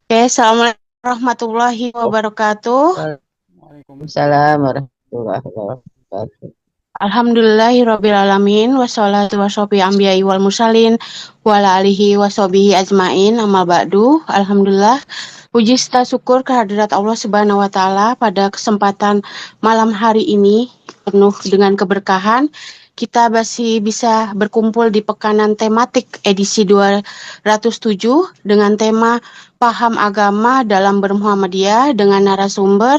Oke, Assalamualaikum warahmatullahi wabarakatuh. Waalaikumsalam warahmatullahi wabarakatuh. Alhamdulillahirrabbilalamin. Wassalatu wassofi ambiyai wal mursalin. Wala alihi wassobihi ajmain. Amal ba'du. Alhamdulillah. Puji serta syukur kehadirat Allah Subhanahu wa Ta'ala pada kesempatan malam hari ini penuh dengan keberkahan. Kita masih bisa berkumpul di pekanan tematik edisi 207 dengan tema Paham Agama dalam Bermuhammadiyah dengan narasumber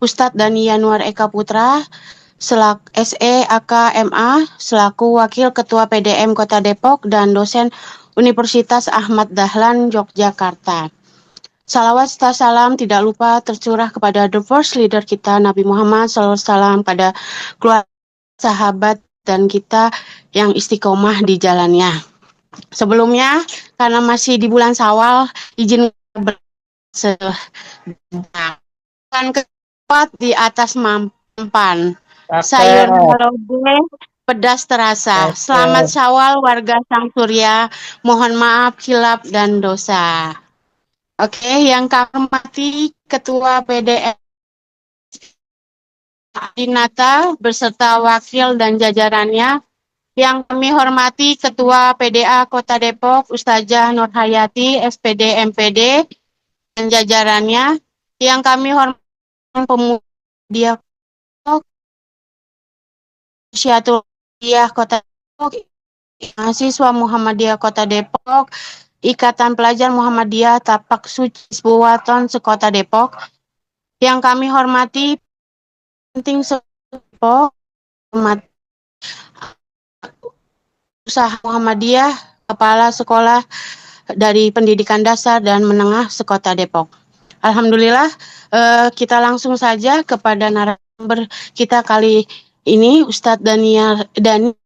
Ustadz Dani Yanuar Eka Putra, SE AKMA, selaku Wakil Ketua PDM Kota Depok dan dosen Universitas Ahmad Dahlan Yogyakarta. Salawat serta salam tidak lupa tercurah kepada the first leader kita Nabi Muhammad SAW, pada keluarga, sahabat, dan kita yang istiqomah di jalannya. Sebelumnya, karena masih di bulan Syawal, izin bersedekah keempat di atas mampan. Sayur Cakep, lodeh, pedas terasa. Selamat cakep. Syawal warga Sang Surya. Mohon maaf khilaf dan dosa. Oke, yang kami hormati Ketua PDM Dinata beserta wakil dan jajarannya. Yang kami hormati Ketua PDA Kota Depok Ustazah Nurhayati SPD MPD dan jajarannya. Yang kami hormati pemuda Muhammadiyah Kota Depok, mahasiswa Muhammadiyah Kota Depok, Ikatan Pelajar Muhammadiyah Tapak Suci Buwaton Sekota Depok. Yang kami hormati penting Depok, usaha Muhammadiyah, Kepala Sekolah dari Pendidikan Dasar dan Menengah Sekota Depok. Alhamdulillah, kita langsung saja kepada narasumber kita kali ini, Ustadz Dani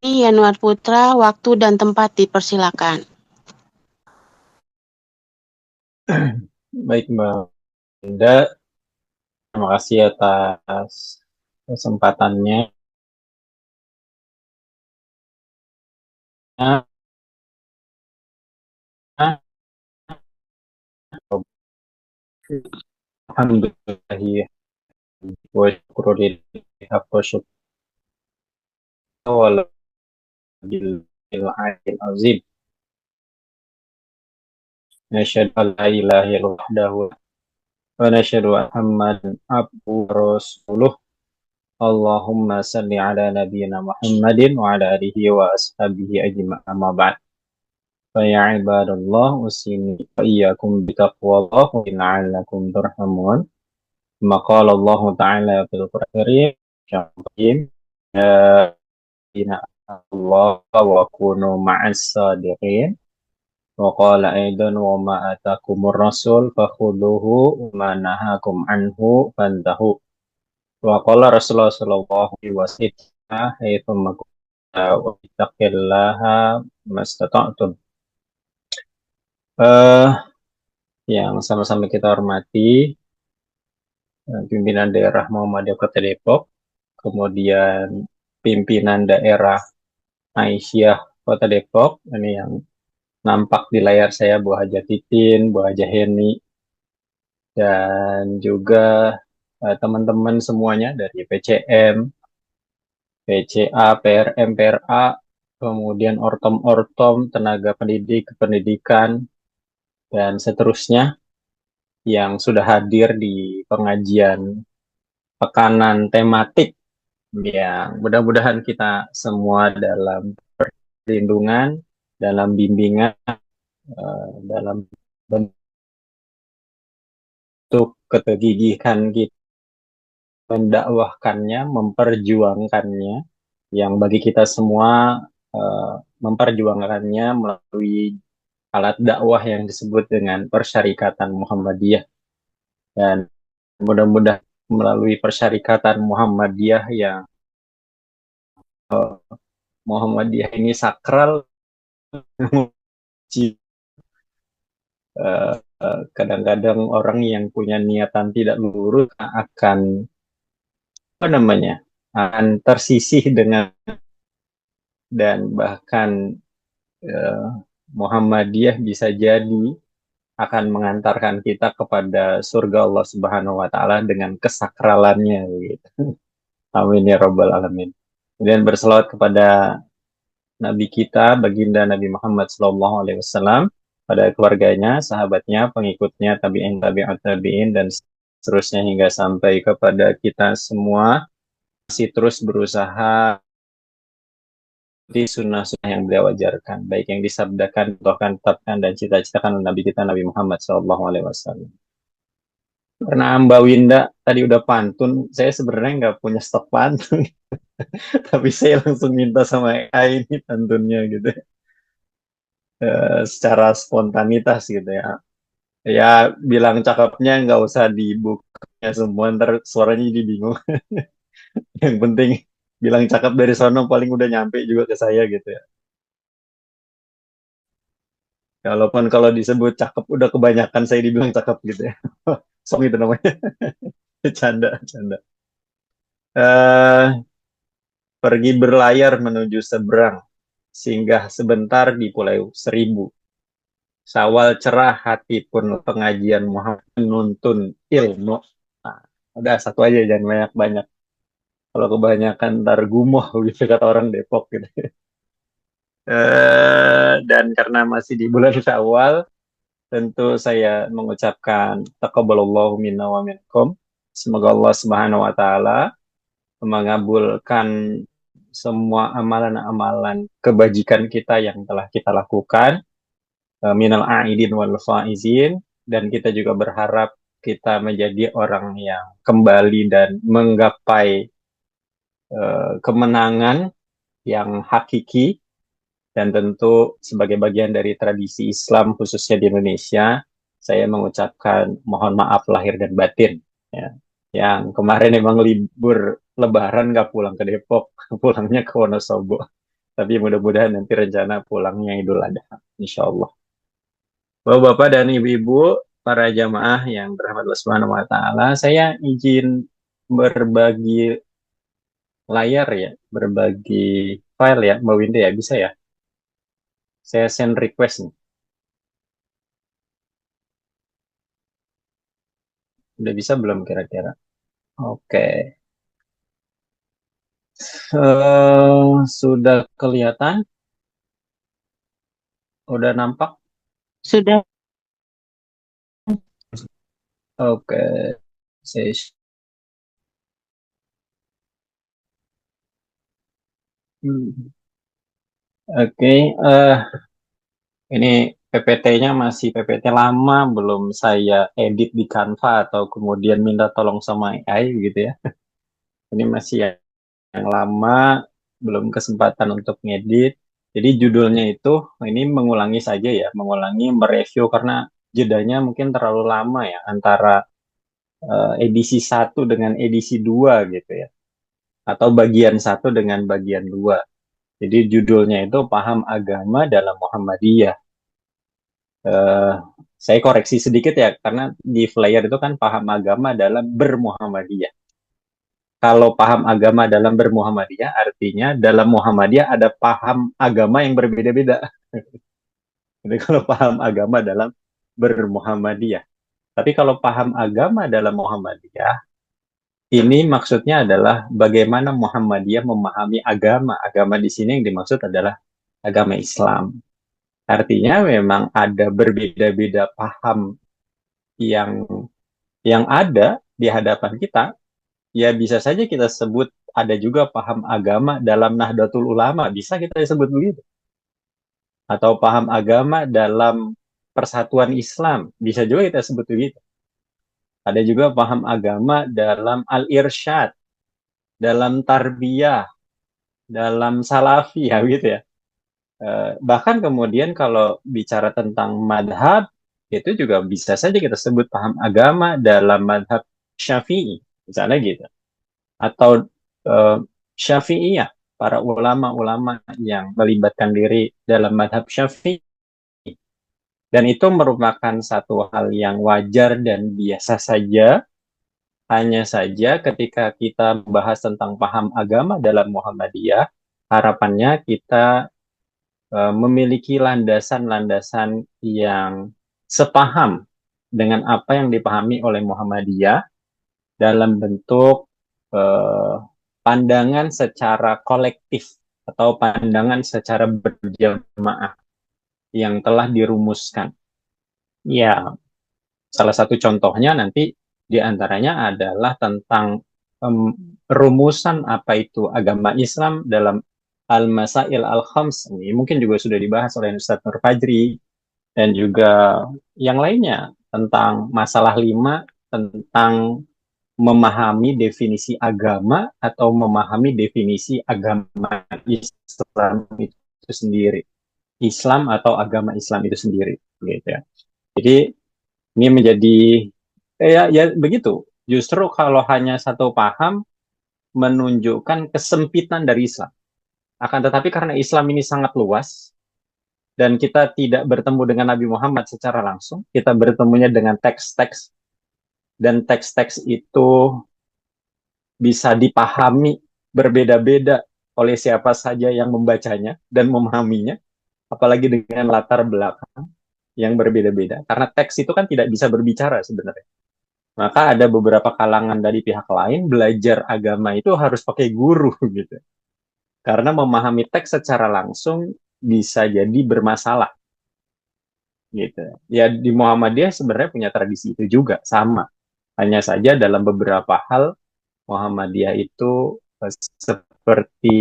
Yanuar Putra. Waktu dan tempat dipersilakan. Baik Mbak Linda, terima kasih atas kesempatannya. Alhamdulillah wa syukrulillah wa syukur wal azim. Nasyhadu an la ilaha illallah wa nasyhadu anna Muhammadan abduhu wa rasuluh. Allahumma salli ala nabiyyina Muhammadin wa ala alihi wa ashabihi ajma'in, amma ba'd. Faya ibadallah usini wa iyyakum bitaqwallah wa la'allakum turhamun. Maqala Allah Ta'ala fil Qur'an Karim, ya inna Allah wa kunu ma'as sadiqin. Wa qala aidan wa ma atakumur rasul fakhuduhu wa ma nahakum anhu fantahu. Wa qala Rasulullah sallallahu alaihi wasallam haitsu makunta wa ittaqillaha mastata'tum. Eh yang sama-sama kita hormati pimpinan daerah Muhammadiyah Kota Depok, kemudian pimpinan daerah Aisyah Kota Depok, ini yang nampak di layar saya Bu Haja Titin, Bu Haja Heni, dan juga teman-teman semuanya dari PCM, PCA, PRM, PRA, kemudian ortom-ortom, tenaga pendidik, kependidikan, dan seterusnya yang sudah hadir di pengajian pekanan tematik yang mudah-mudahan kita semua dalam perlindungan, dalam bimbingan, dalam bentuk ketegigihan kita mendakwahkannya, memperjuangkannya, yang bagi kita semua eh, memperjuangkannya melalui alat dakwah yang disebut dengan Persyarikatan Muhammadiyah, dan mudah-mudahan melalui Persyarikatan Muhammadiyah yang Muhammadiyah ini sakral. Kadang-kadang orang yang punya niatan tidak lurus akan apa namanya akan tersisih dengan, dan bahkan eh, Muhammadiyah bisa jadi akan mengantarkan kita kepada surga Allah Subhanahu wa taala dengan kesakralannya gitu. Amin ya rabbal alamin. Kemudian berselawat kepada Nabi kita, baginda Nabi Muhammad SAW, pada keluarganya, sahabatnya, pengikutnya, tabi'in, tabi'at, tabi'in, dan seterusnya hingga sampai kepada kita semua, masih terus berusaha di sunnah-sunnah yang beliau ajarkan, baik yang disabdakan, bahkan tetapkan, dan cita-citakan oleh Nabi kita, Nabi Muhammad SAW. Karena Mbak Winda tadi udah pantun, saya sebenarnya nggak punya stok pantun, tapi saya langsung minta sama AI ini pantunnya gitu, secara spontanitas gitu ya. Ya, bilang cakepnya nggak usah dibuka semua, ntar suaranya jadi bingung. Yang penting bilang cakep dari sono paling udah nyampe juga ke saya gitu ya. Kalaupun kalau disebut cakep udah kebanyakan saya dibilang cakep gitu ya. Song itu namanya. Canda, canda. eh Pergi berlayar menuju seberang, singgah sebentar di Pulau Seribu. Sawal cerah hati pun pengajian Muhammad nuntun ilmu. Nah, udah satu aja jangan banyak-banyak. Kalau kebanyakan ntar gumoh gitu kata orang Depok gitu. Dan karena masih di bulan Syawal, tentu saya mengucapkan taqabbalallahu minna wa minkum. Semoga Allah Subhanahu wa taala mengabulkan semua amalan-amalan kebajikan kita yang telah kita lakukan, minal aidin wal faizin, dan kita juga berharap kita menjadi orang yang kembali dan menggapai kemenangan yang hakiki. Dan tentu sebagai bagian dari tradisi Islam khususnya di Indonesia, saya mengucapkan mohon maaf lahir dan batin. Ya. Yang kemarin emang libur Lebaran nggak pulang ke Depok, pulangnya ke Wonosobo. Tapi mudah-mudahan nanti rencana pulangnya Idul Adha, insya Allah. Bapak-bapak dan ibu-ibu, para jamaah yang berahmat Allah Subhanahu wa Ta'ala, saya izin berbagi layar ya, berbagi file ya, Mbak Winda ya, bisa ya? Saya send request nih. Udah bisa belum kira-kira? Oke. Sudah kelihatan? Udah nampak? Sudah. Oke. Saya hmm. Oke. Ini PPT-nya masih PPT lama, belum saya edit di Canva atau kemudian minta tolong sama AI gitu ya. Ini masih yang lama, belum kesempatan untuk ngedit. Jadi judulnya itu, ini mengulangi saja ya, mengulangi, mereview karena jedanya mungkin terlalu lama ya, antara edisi satu dengan edisi 2 gitu ya. Atau bagian satu dengan bagian 2. Jadi judulnya itu Paham Agama dalam Muhammadiyah. Eh, saya koreksi sedikit ya, karena di flyer itu kan paham agama dalam bermuhammadiyah. Kalau paham agama dalam bermuhammadiyah, artinya dalam Muhammadiyah ada paham agama yang berbeda-beda. Jadi kalau paham agama dalam bermuhammadiyah. Tapi kalau paham agama dalam Muhammadiyah, ini maksudnya adalah bagaimana Muhammadiyah memahami agama. Agama di sini yang dimaksud adalah agama Islam. Artinya memang ada berbeda-beda paham yang ada di hadapan kita. Ya bisa saja kita sebut ada juga paham agama dalam Nahdlatul Ulama, bisa kita sebut begitu. Atau paham agama dalam Persatuan Islam, bisa juga kita sebut begitu. Ada juga paham agama dalam Al-Irsyad, dalam Tarbiyah, dalam Salafi, ya gitu ya. Bahkan kemudian kalau bicara tentang madhab, itu juga bisa saja kita sebut paham agama dalam madhab Syafi'i, misalnya gitu. Atau eh, Syafi'iyah, para ulama-ulama yang melibatkan diri dalam madhab Syafi'i. Dan itu merupakan satu hal yang wajar dan biasa saja. Hanya saja ketika kita membahas tentang paham agama dalam Muhammadiyah, harapannya kita memiliki landasan-landasan yang sepaham dengan apa yang dipahami oleh Muhammadiyah dalam bentuk eh, pandangan secara kolektif atau pandangan secara berjamaah yang telah dirumuskan. Ya, salah satu contohnya nanti diantaranya adalah tentang rumusan apa itu agama Islam dalam Al-Masail Al-Khams. Ini mungkin juga sudah dibahas oleh Ustaz Nur Fajri dan juga yang lainnya tentang masalah 5 tentang memahami definisi agama atau memahami definisi agama Islam itu sendiri. Islam atau agama Islam itu sendiri, gitu ya. Jadi ini menjadi ya begitu. Justru kalau hanya satu paham menunjukkan kesempitan dari Islam. Akan tetapi karena Islam ini sangat luas dan kita tidak bertemu dengan Nabi Muhammad secara langsung, kita bertemunya dengan teks-teks dan teks-teks itu bisa dipahami berbeda-beda oleh siapa saja yang membacanya dan memahaminya, apalagi dengan latar belakang yang berbeda-beda. Karena teks itu kan tidak bisa berbicara sebenarnya. Maka ada beberapa kalangan dari pihak lain belajar agama itu harus pakai guru gitu. Karena memahami teks secara langsung bisa jadi bermasalah gitu. Ya di Muhammadiyah sebenarnya punya tradisi itu juga sama. Hanya saja dalam beberapa hal Muhammadiyah itu seperti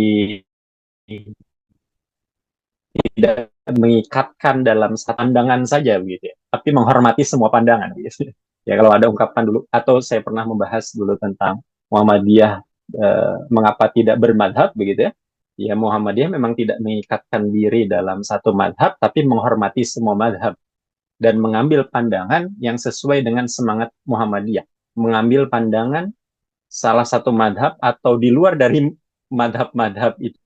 tidak mengikatkan dalam satu pandangan saja gitu ya, tapi menghormati semua pandangan gitu. Ya kalau ada ungkapan dulu atau saya pernah membahas dulu tentang Muhammadiyah mengapa tidak bermadhab begitu ya. Ya Muhammadiyah memang tidak mengikatkan diri dalam satu madhab tapi menghormati semua madhab dan mengambil pandangan yang sesuai dengan semangat Muhammadiyah. Mengambil pandangan salah satu madhab atau di luar dari madhab-madhab itu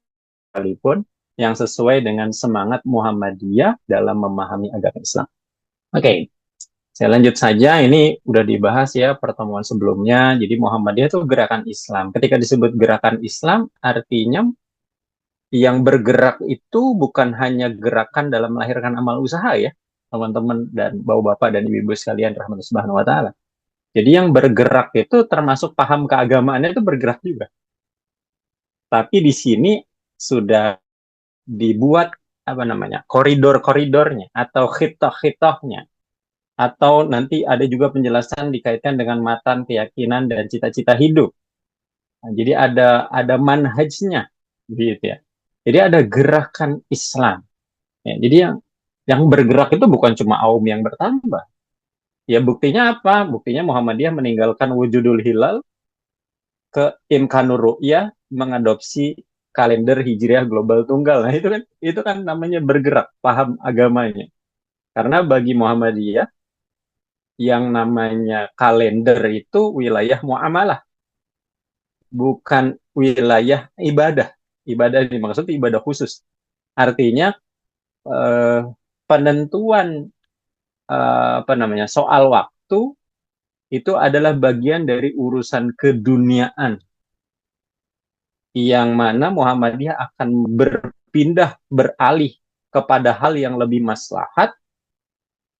sekalipun yang sesuai dengan semangat Muhammadiyah dalam memahami agama Islam. Oke, saya lanjut saja. Ini udah dibahas ya pertemuan sebelumnya. Jadi Muhammadiyah itu gerakan Islam. Ketika disebut gerakan Islam, artinya yang bergerak itu bukan hanya gerakan dalam melahirkan amal usaha ya, teman-teman dan bapak-bapak dan ibu-ibu sekalian rahmatullah subhanahu wa ta'ala. Jadi yang bergerak itu termasuk paham keagamaannya itu bergerak juga. Tapi di sini sudah dibuat apa namanya koridor-koridornya atau khitoh-khitohnya atau nanti ada juga penjelasan dikaitkan dengan matan keyakinan dan cita-cita hidup. Nah, jadi ada manhajnya gitu ya. Jadi ada gerakan Islam. Ya, jadi yang bergerak itu bukan cuma aum yang bertambah. Ya buktinya apa? Buktinya Muhammadiyah meninggalkan wujudul hilal ke imkanur ru'yah mengadopsi kalender hijriah global tunggal. Nah, itu kan namanya bergerak, paham agamanya. Karena bagi Muhammadiyah yang namanya kalender itu wilayah muamalah, bukan wilayah ibadah. Ibadah dimaksud ibadah khusus. Artinya eh, penentuan apa namanya soal waktu itu adalah bagian dari urusan keduniaan yang mana Muhammadiyah akan berpindah beralih kepada hal yang lebih maslahat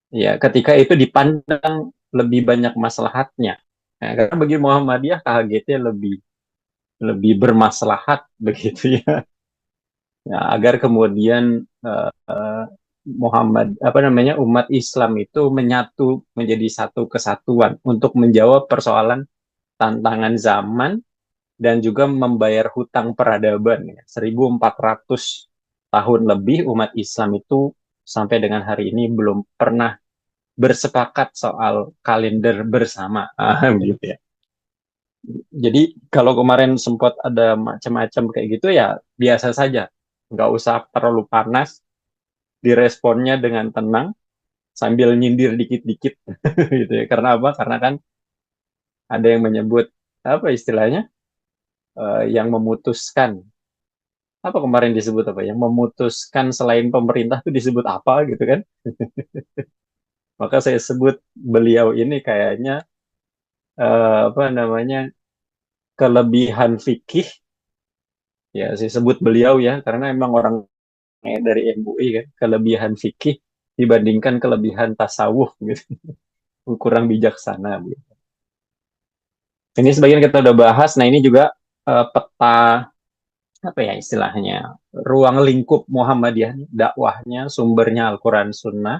ya ketika itu dipandang lebih banyak maslahatnya. Nah, karena bagi Muhammadiyah KHGT lebih lebih bermaslahat begitu ya. Ya, agar kemudian Muhammad apa namanya umat Islam itu menyatu menjadi satu kesatuan untuk menjawab persoalan tantangan zaman dan juga membayar hutang peradaban ya. 1400 tahun lebih umat Islam itu sampai dengan hari ini belum pernah bersepakat soal kalender bersama gitu ya. Jadi kalau kemarin sempat ada macam-macam kayak gitu ya biasa saja, nggak usah terlalu panas, diresponnya dengan tenang sambil nyindir dikit-dikit gitu ya. Karena apa? Karena kan ada yang menyebut apa istilahnya yang memutuskan apa kemarin disebut apa yang memutuskan selain pemerintah itu disebut apa gitu kan. Maka saya sebut beliau ini kayaknya apa namanya kelebihan fikih ya saya sebut beliau ya karena emang orang dari MUI kan kelebihan fikih dibandingkan kelebihan tasawuf gitu. Kurang bijaksana gitu. Ini sebagian kita udah bahas. Nah, ini juga peta apa ya istilahnya? Ruang lingkup Muhammadiyah, dakwahnya, sumbernya Al-Qur'an Sunnah.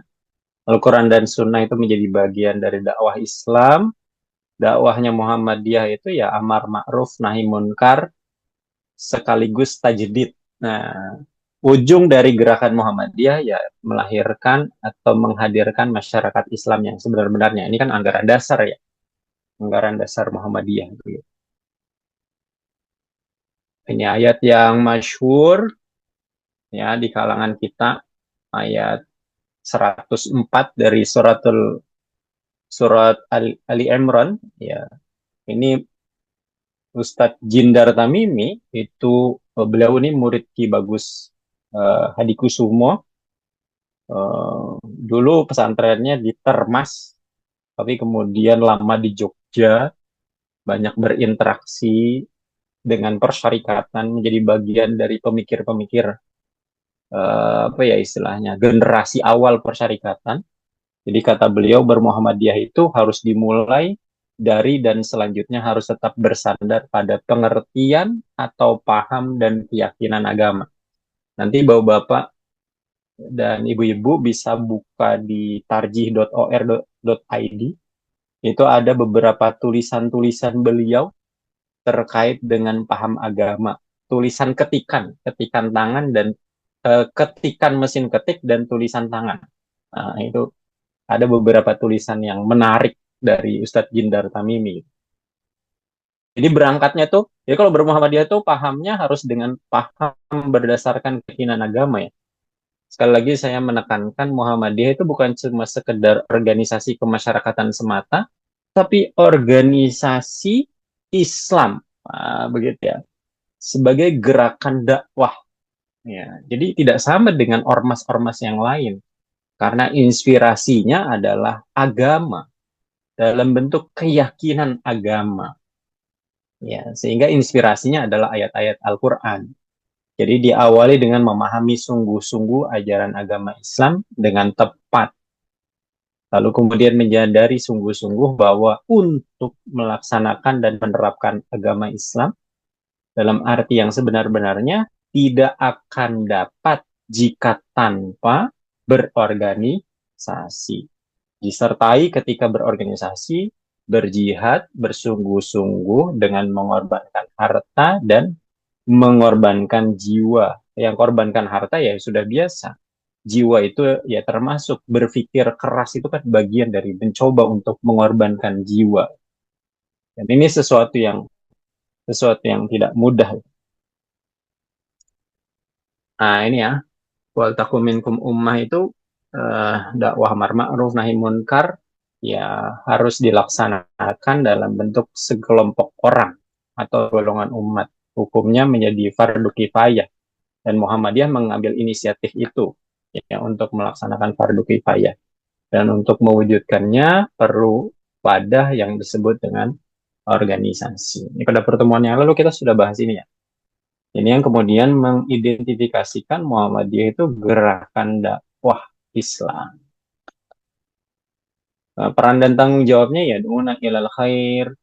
Al-Quran dan Sunnah itu menjadi bagian dari dakwah Islam. Dakwahnya Muhammadiyah itu ya amar ma'ruf nahi munkar sekaligus tajdid. Nah, ujung dari gerakan Muhammadiyah ya melahirkan atau menghadirkan masyarakat Islam yang sebenar-benarnya. Ini kan anggaran dasar ya, anggaran dasar Muhammadiyah. Ini ayat yang masyhur ya di kalangan kita, ayat 104 dari surat Ali Imran ya. Ini Ustadz Jindar Tamimi itu beliau ini murid Ki Bagus Hadikusumo. Dulu pesantrennya di Termas, tapi kemudian lama di Jogja, banyak berinteraksi dengan persyarikatan, menjadi bagian dari pemikir-pemikir apa ya istilahnya generasi awal persyarikatan. Jadi kata beliau bermuhammadiyah itu harus dimulai dari dan selanjutnya harus tetap bersandar pada pengertian atau paham dan keyakinan agama. Nanti bapak-bapak dan ibu-ibu bisa buka di tarjih.or.id. Itu ada beberapa tulisan-tulisan beliau terkait dengan paham agama. Tulisan ketikan, ketikan tangan dan ketikan mesin ketik dan tulisan tangan. Nah, itu ada beberapa tulisan yang menarik dari Ustadz Jindar Tamimi. Jadi berangkatnya tuh, jadi kalau bermuhammadiyah tuh pahamnya harus dengan paham berdasarkan keyakinan agama ya. Sekali lagi saya menekankan Muhammadiyah itu bukan cuma sekedar organisasi kemasyarakatan semata, tapi organisasi Islam, begitu ya, sebagai gerakan dakwah. Ya, jadi tidak sama dengan ormas-ormas yang lain, karena inspirasinya adalah agama dalam bentuk keyakinan agama. Ya, sehingga inspirasinya adalah ayat-ayat Al-Quran. Jadi diawali dengan memahami sungguh-sungguh ajaran agama Islam dengan tepat. Lalu kemudian menyadari sungguh-sungguh bahwa untuk melaksanakan dan menerapkan agama Islam dalam arti yang sebenar-benarnya tidak akan dapat jika tanpa berorganisasi. Disertai ketika berorganisasi, berjihad, bersungguh-sungguh dengan mengorbankan harta dan mengorbankan jiwa. Yang korbankan harta ya sudah biasa. Jiwa itu ya termasuk berpikir keras itu kan bagian dari mencoba untuk mengorbankan jiwa. Dan ini sesuatu yang tidak mudah. Nah, ini ya, wal takum minkum ummah itu dakwah amar ma'ruf nahi munkar ya harus dilaksanakan dalam bentuk sekelompok orang atau golongan umat. Hukumnya menjadi fardu kifayah dan Muhammadiyah mengambil inisiatif itu ya untuk melaksanakan fardu kifayah dan untuk mewujudkannya perlu wadah yang disebut dengan organisasi. Ini pada pertemuan yang lalu kita sudah bahas ini ya. Ini yang kemudian mengidentifikasikan Muhammadiyah itu gerakan dakwah Islam. Peran dan tanggung jawabnya ya du'una ilal khair.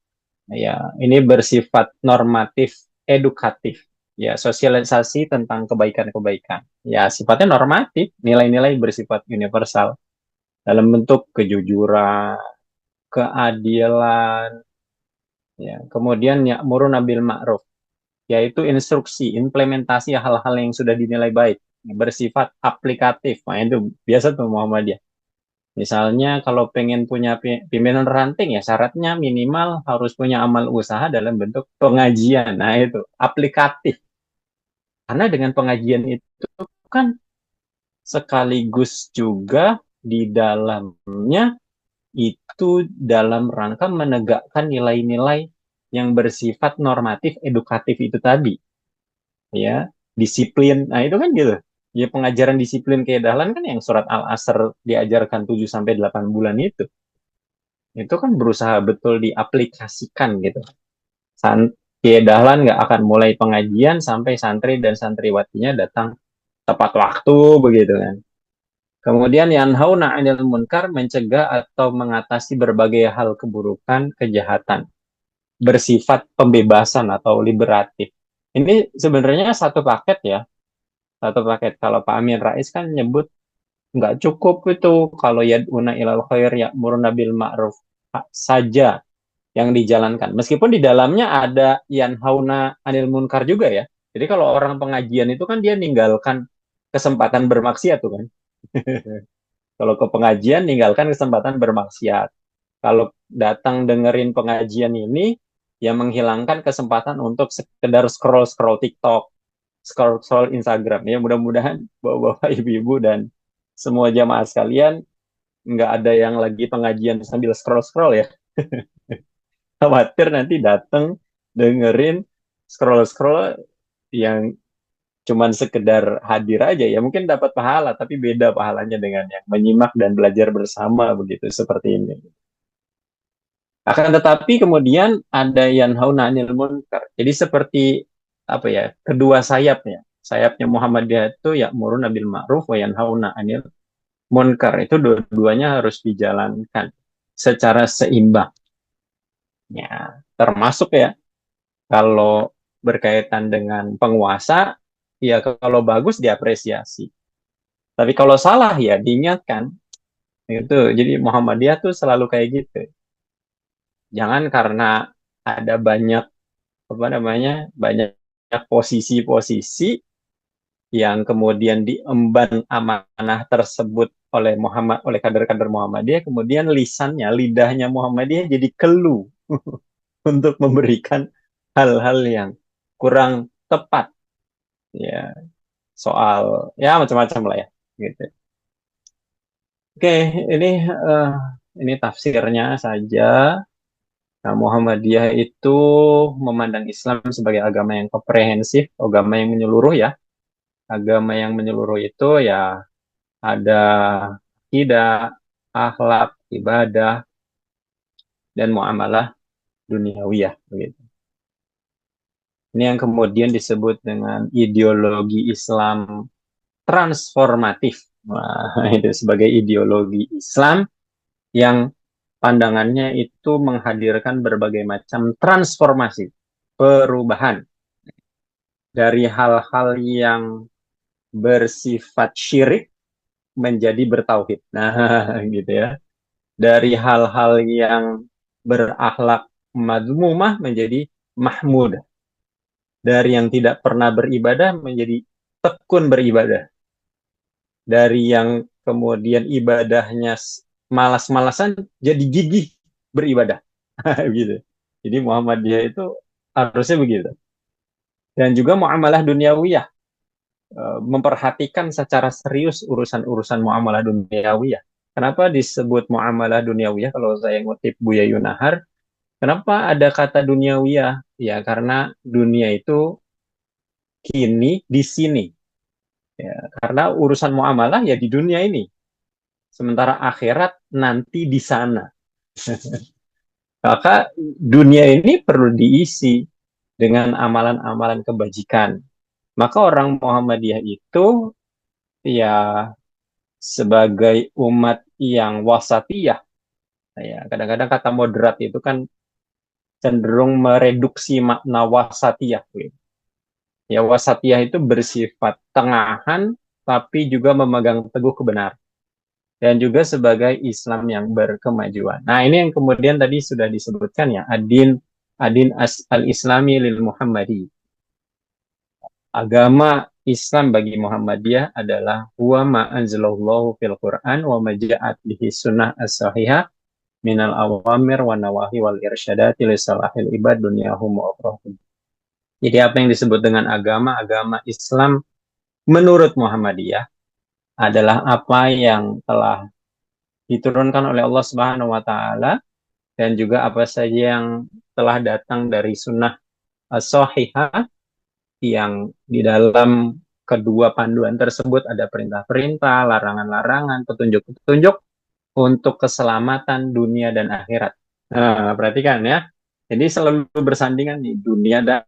Ya, ini bersifat normatif, edukatif. Ya, sosialisasi tentang kebaikan-kebaikan. Ya, sifatnya normatif, nilai-nilai bersifat universal dalam bentuk kejujuran, keadilan, ya. Kemudian ya murun bil ma'ruf, yaitu instruksi, implementasi hal-hal yang sudah dinilai baik, bersifat aplikatif. Nah, itu biasa tuh Muhammadiyah. Misalnya kalau pengen punya pimpinan ranting ya syaratnya minimal harus punya amal usaha dalam bentuk pengajian. Nah itu aplikatif. Karena dengan pengajian itu kan sekaligus juga di dalamnya itu dalam rangka menegakkan nilai-nilai yang bersifat normatif edukatif itu tadi. Ya, disiplin. Nah itu kan gitu. Ya pengajaran disiplin keedalan kan yang surat Al-Asr diajarkan 7 sampai 8 bulan itu kan berusaha betul diaplikasikan gitu. Kiai Dahlan nggak akan mulai pengajian sampai santri dan santriwatinya datang tepat waktu begitu kan. Kemudian yanhauna 'anil munkar, mencegah atau mengatasi berbagai hal keburukan, kejahatan, bersifat pembebasan atau liberatif. Ini sebenarnya satu paket ya, satu paket. Kalau Pak Amin Rais kan nyebut nggak cukup itu kalau yad'una ilal khair ya'muruna bil ma'ruf saja yang dijalankan. Meskipun di dalamnya ada yanhauna 'anil munkar juga ya. Jadi kalau orang pengajian itu kan dia ninggalkan kesempatan bermaksiat tuh kan. Kalau ke pengajian ninggalkan kesempatan bermaksiat. Kalau datang dengerin pengajian ini, ya menghilangkan kesempatan untuk sekedar scroll-scroll TikTok, scroll-scroll Instagram. Ya mudah-mudahan bapak-bapak, ibu-ibu, dan semua jamaah sekalian nggak ada yang lagi pengajian sambil scroll-scroll ya. Khawatir nanti datang dengerin scroll-scroll yang cuman sekedar hadir aja ya mungkin dapat pahala tapi beda pahalanya dengan yang menyimak dan belajar bersama begitu seperti ini. Akan tetapi kemudian ada yanhauna 'anil munkar. Jadi seperti apa ya, kedua sayapnya. Sayapnya Muhammadiyah itu ya'muruna bil ma'ruf wa yanhauna 'anil munkar. Itu dua-duanya harus dijalankan secara seimbang. Ya, termasuk ya kalau berkaitan dengan penguasa, ya kalau bagus diapresiasi. Tapi kalau salah ya diingatkan. Itu. Jadi Muhammadiyah tuh selalu kayak gitu. Jangan karena ada banyak apa namanya banyak posisi-posisi yang kemudian diemban amanah tersebut oleh kader-kader Muhammadiyah, kemudian lisannya, lidahnya Muhammadiyah jadi keluh untuk memberikan hal-hal yang kurang tepat ya soal ya macam-macam lah ya gitu. Oke, ini eh, ini tafsirnya saja. Nah, Muhammadiyah itu memandang Islam sebagai agama yang komprehensif, agama yang menyeluruh ya. Agama yang menyeluruh itu ya ada akidah, akhlak, ibadah, dan muamalah duniawiyah begitu. Ini yang kemudian disebut dengan ideologi Islam transformatif. Wah, itu sebagai ideologi Islam yang pandangannya itu menghadirkan berbagai macam transformasi, perubahan dari hal-hal yang bersifat syirik menjadi bertauhid. Nah, gitu ya. Dari hal-hal yang berakhlak madmumah menjadi mahmud. Dari yang tidak pernah beribadah menjadi tekun beribadah. Dari yang kemudian ibadahnya malas-malasan jadi gigih beribadah. Gitu. Jadi Muhammadiyah itu harusnya begitu. Dan juga muamalah duniawiyah, memperhatikan secara serius urusan-urusan muamalah duniawiyah. Kenapa disebut muamalah duniawiyah kalau saya ngutip Buya Yunahar? Kenapa ada kata duniawiyah? Ya karena dunia itu kini di sini. Ya, karena urusan muamalah ya di dunia ini. Sementara akhirat nanti di sana. Maka dunia ini perlu diisi dengan amalan-amalan kebajikan. Maka orang Muhammadiyah itu ya sebagai umat yang wasatiyah, ya kadang-kadang kata moderat itu kan cenderung mereduksi makna wasatiyah. Ya wasatiyah itu bersifat tengahan, tapi juga memegang teguh kebenaran. Dan juga sebagai Islam yang berkemajuan. Nah ini yang kemudian tadi sudah disebutkan ya, adin adin al-Islami lil Muhammadi. Agama Islam bagi Muhammadiyah adalah huwa ma anzalallahu fil Quran wa ma ja'at bihi sunnah as-sahihah minal awamir wa nawahi wal irsyadati li salahil ibad dunyahum wa ukhrahum. Jadi apa yang disebut dengan agama, agama Islam menurut Muhammadiyah adalah apa yang telah diturunkan oleh Allah Subhanahu wa taala dan juga apa saja yang telah datang dari sunnah as-sahihah yang di dalam kedua panduan tersebut ada perintah-perintah, larangan-larangan, petunjuk-petunjuk untuk keselamatan dunia dan akhirat. Nah, perhatikan ya. Jadi selalu bersandingan nih dunia dan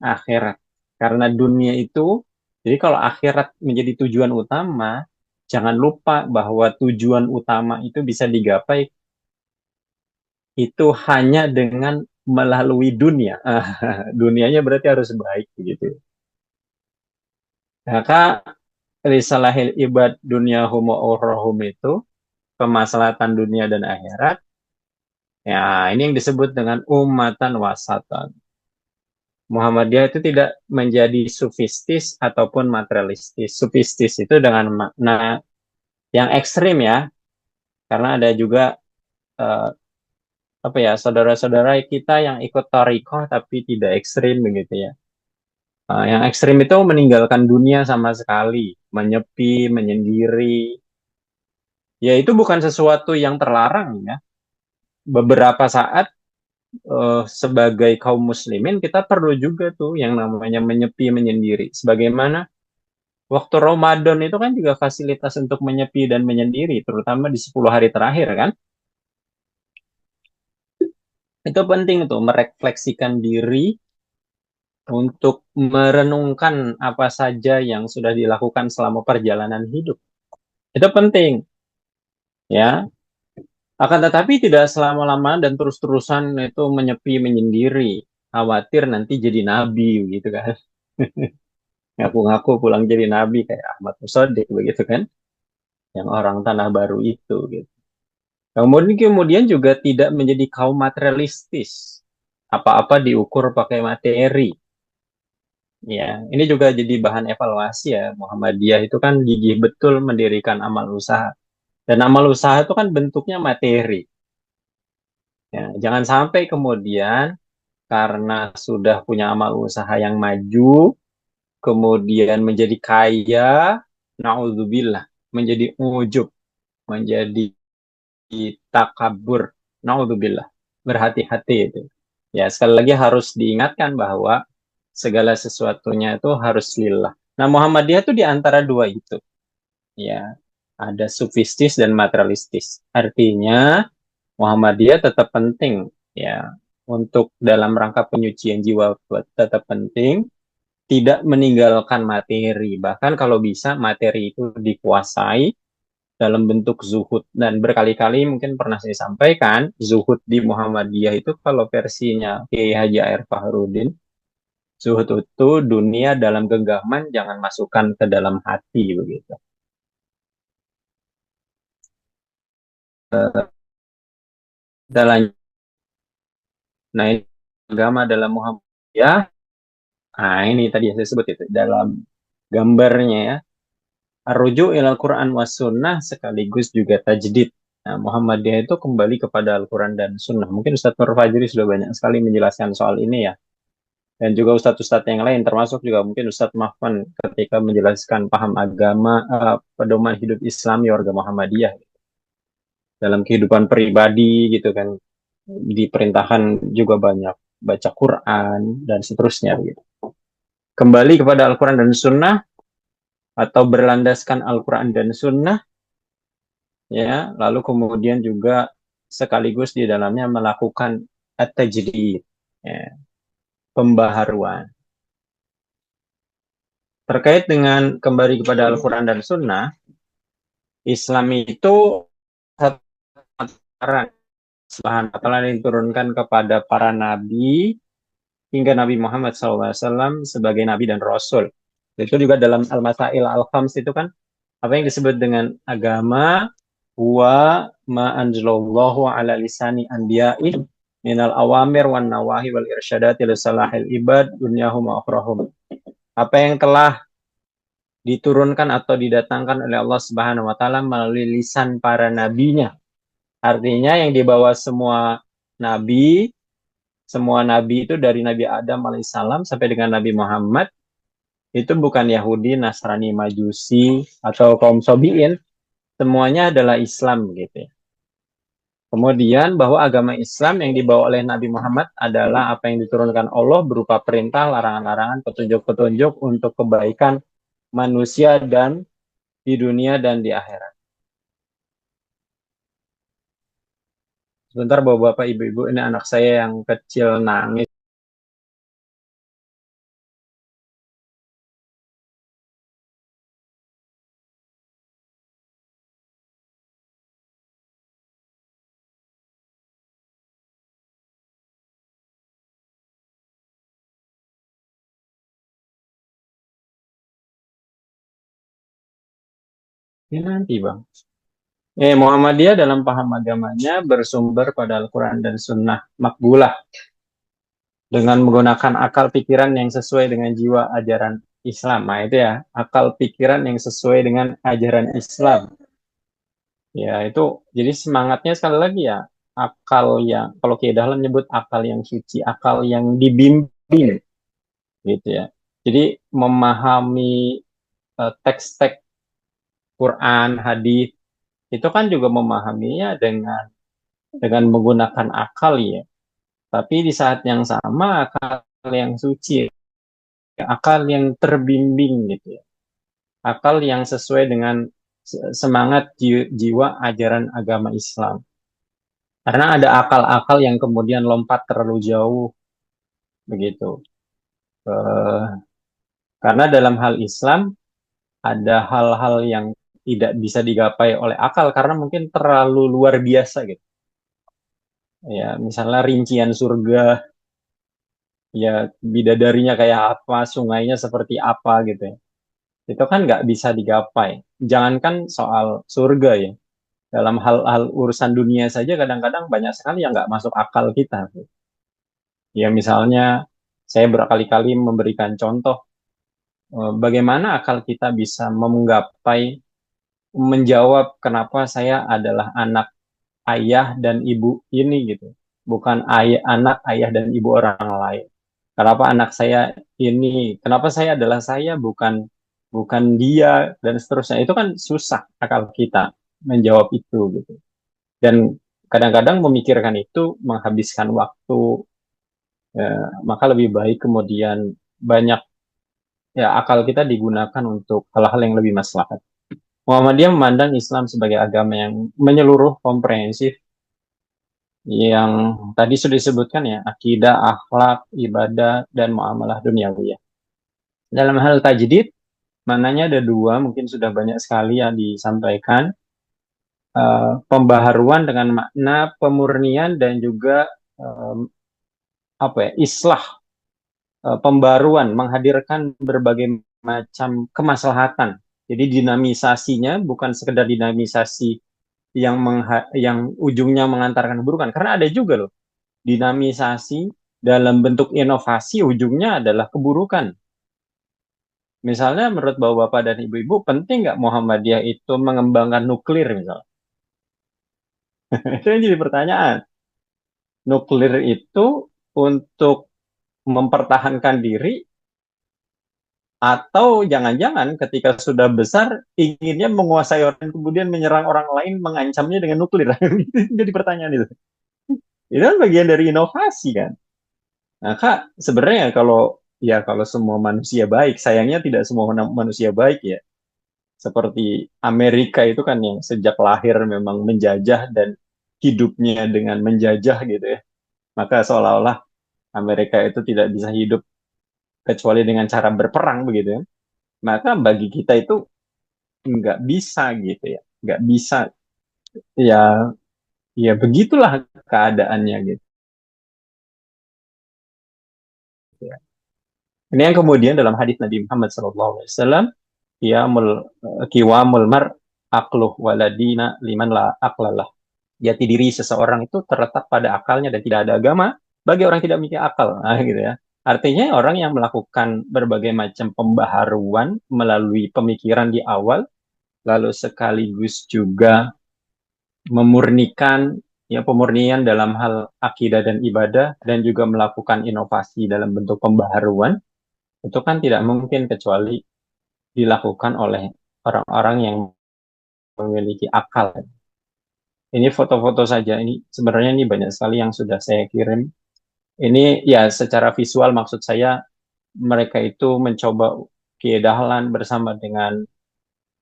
akhirat. Karena dunia itu, jadi kalau akhirat menjadi tujuan utama, Jangan lupa bahwa tujuan utama itu bisa digapai itu hanya dengan melalui dunia. Dunianya berarti harus baik begitu. Maka risalahil ibad dunia humo ukhrohum itu kemaslahatan dunia dan akhirat. Ya, ini yang disebut dengan umatan wasatan. Muhammadiyah itu tidak menjadi sufistis ataupun materialistis. Sufistis itu dengan makna yang ekstrim ya, karena ada juga eh, apa ya saudara-saudara kita yang ikut Torikoh tapi tidak ekstrim begitu ya. Yang ekstrim itu meninggalkan dunia sama sekali, menyepi, menyendiri. Ya itu bukan sesuatu yang terlarang ya. Beberapa saat sebagai kaum muslimin kita perlu juga tuh yang namanya menyepi, menyendiri. Sebagaimana waktu Ramadan itu kan juga fasilitas untuk menyepi dan menyendiri, terutama di 10 hari terakhir kan. Itu penting tuh merefleksikan diri untuk merenungkan apa saja yang sudah dilakukan selama perjalanan hidup. Itu penting, ya. Akan tetapi tidak selama-lama dan terus-terusan itu menyepi, menyendiri. Khawatir nanti jadi nabi, gitu kan. Ngaku-ngaku pulang jadi nabi kayak Ahmad Musodik, begitu kan. Yang orang tanah baru itu, gitu. Kemudian juga tidak menjadi kaum materialistis. Apa-apa diukur pakai materi. Ya, ini juga jadi bahan evaluasi ya. Muhammadiyah itu kan gigih betul mendirikan amal usaha. Dan amal usaha itu kan bentuknya materi. Ya, jangan sampai kemudian karena sudah punya amal usaha yang maju, kemudian menjadi kaya, naudzubillah, menjadi ujub, menjadi takabur, naudzubillah, berhati-hati itu. Ya, sekali lagi harus diingatkan bahwa segala sesuatunya itu harus lillah. Nah, Muhammadiyah itu di antara dua itu. Ya, ada sufistis dan materialistis. Artinya, Muhammadiyah tetap penting ya untuk dalam rangka penyucian jiwa tetap penting tidak meninggalkan materi bahkan kalau bisa materi itu dikuasai dalam bentuk zuhud dan berkali-kali mungkin pernah saya sampaikan zuhud di Muhammadiyah itu kalau versinya Kiai Haji Air Fahrudin zuhud itu dunia dalam genggaman jangan masukkan ke dalam hati begitu. Dalam nah ini agama dalam Muhammadiyah. Nah, ini tadi yang saya sebut itu dalam gambarnya ya. Ar-ruju' ilal Quran was sunnah sekaligus juga tajdid. Nah, Muhammadiyah itu kembali kepada Al-Quran dan Sunnah. Mungkin Ustadz Nur Fajri sudah banyak sekali menjelaskan soal ini ya. Dan juga Ustadz-Ustadz yang lain, termasuk juga mungkin Ustadz Mahfan ketika menjelaskan paham agama, pedoman hidup Islam warga Muhammadiyah. Dalam kehidupan pribadi gitu kan, diperintahkan juga banyak baca Quran dan seterusnya. Gitu. Kembali kepada Al-Quran dan Sunnah, atau berlandaskan Al-Quran dan Sunnah, ya, lalu kemudian juga sekaligus di dalamnya melakukan at-tajdid, ya, pembaharuan. Terkait dengan kembali kepada Al-Quran dan Sunnah, Islam itu satu aturan Subhanahu wa ta'ala yang diturunkan kepada para nabi hingga Nabi Muhammad SAW sebagai nabi dan rasul. Itu juga dalam Al-Masail Al-Khams itu kan apa yang disebut dengan agama huwa ma anzalallahu ala lisani anbiya'i minal awamir wan nawahi wal irsyadati li salahil ibad dunyahum wa akhrahum. Apa yang telah diturunkan atau didatangkan oleh Allah Subhanahu wa taala melalui lisan para nabinya. Artinya yang dibawa semua nabi itu dari Nabi Adam alaihissalam sampai dengan Nabi Muhammad itu bukan Yahudi, Nasrani, Majusi atau kaum Sobiin, semuanya adalah Islam gitu ya. Kemudian bahwa agama Islam yang dibawa oleh Nabi Muhammad adalah apa yang diturunkan Allah berupa perintah, larangan-larangan, petunjuk-petunjuk untuk kebaikan manusia dan di dunia dan di akhirat. Sebentar bapak-bapak, ibu-ibu, ini anak saya yang kecil nangis. Ini nanti Bang. Muhammadiyah dalam paham agamanya bersumber pada Al-Quran dan Sunnah makbulah dengan menggunakan akal pikiran yang sesuai dengan jiwa ajaran Islam. Nah itu ya, akal pikiran yang sesuai dengan ajaran Islam. Ya itu, jadi semangatnya sekali lagi ya, akal yang, kalau Kiai Dahlan nyebut akal yang suci, akal yang dibimbing, gitu ya. Jadi memahami teks-teks Quran, hadis, itu kan juga memahaminya dengan menggunakan akal ya. Tapi di saat yang sama akal yang suci, akal yang terbimbing gitu ya. Akal yang sesuai dengan semangat jiwa ajaran agama Islam. Karena ada akal-akal yang kemudian lompat terlalu jauh begitu. Eh, karena dalam hal Islam ada hal-hal yang tidak bisa digapai oleh akal karena mungkin terlalu luar biasa gitu. Ya, misalnya rincian surga, ya bidadarinya kayak apa, sungainya seperti apa gitu ya. Itu kan nggak bisa digapai. Jangankan soal surga ya. Dalam hal-hal urusan dunia saja kadang-kadang banyak sekali yang nggak masuk akal kita. Ya misalnya saya berkali-kali memberikan contoh bagaimana akal kita bisa menggapai menjawab kenapa saya adalah anak ayah dan ibu ini gitu. Bukan anak ayah dan ibu orang lain. Kenapa anak saya ini? Kenapa saya adalah saya bukan bukan dia dan seterusnya. Itu kan susah akal kita menjawab itu gitu. Dan kadang-kadang memikirkan itu menghabiskan waktu, maka lebih baik kemudian banyak ya akal kita digunakan untuk hal-hal yang lebih maslahat. Muhammadiyah memandang Islam sebagai agama yang menyeluruh, komprehensif, yang tadi sudah disebutkan ya, akidah, akhlak, ibadah, dan muamalah duniawi ya. Dalam hal tajdid, maknanya ada dua, mungkin sudah banyak sekali yang disampaikan. Pembaharuan dengan makna pemurnian dan juga eh, apa ya, islah, pembaruan, menghadirkan berbagai macam kemaslahatan. Jadi dinamisasinya bukan sekedar dinamisasi yang ujungnya mengantarkan keburukan. Karena ada juga loh dinamisasi dalam bentuk inovasi ujungnya adalah keburukan. Misalnya menurut bapak-bapak dan ibu-ibu penting nggak Muhammadiyah itu mengembangkan nuklir misalnya? Itu yang jadi pertanyaan. Nuklir itu untuk mempertahankan diri atau jangan-jangan ketika sudah besar inginnya menguasai orang kemudian menyerang orang lain mengancamnya dengan nuklir. Jadi pertanyaan itu. Itu kan bagian dari inovasi kan. Nah, Kak, sebenarnya kalau semua manusia baik, sayangnya tidak semua manusia baik ya. Seperti Amerika itu kan yang sejak lahir memang menjajah dan hidupnya dengan menjajah gitu ya. Maka seolah-olah Amerika itu tidak bisa hidup kecuali dengan cara berperang begitu ya. Maka bagi kita itu nggak bisa gitu ya. Nggak bisa ya ya begitulah keadaannya gitu ya. Ini yang kemudian dalam hadis Nabi Muhammad SAW kiwamul mar akluh waladina liman la aklalah. Jati diri seseorang itu terletak pada akalnya dan tidak ada agama bagi orang yang tidak memiliki akal. Nah, gitu ya. Artinya orang yang melakukan berbagai macam pembaharuan melalui pemikiran di awal, lalu sekaligus juga memurnikan ya pemurnian dalam hal akidah dan ibadah dan juga melakukan inovasi dalam bentuk pembaharuan, itu kan tidak mungkin kecuali dilakukan oleh orang-orang yang memiliki akal. Ini foto-foto saja. Ini sebenarnya ini banyak sekali yang sudah saya kirim. Ini ya secara visual maksud saya mereka itu mencoba Dahlan bersama dengan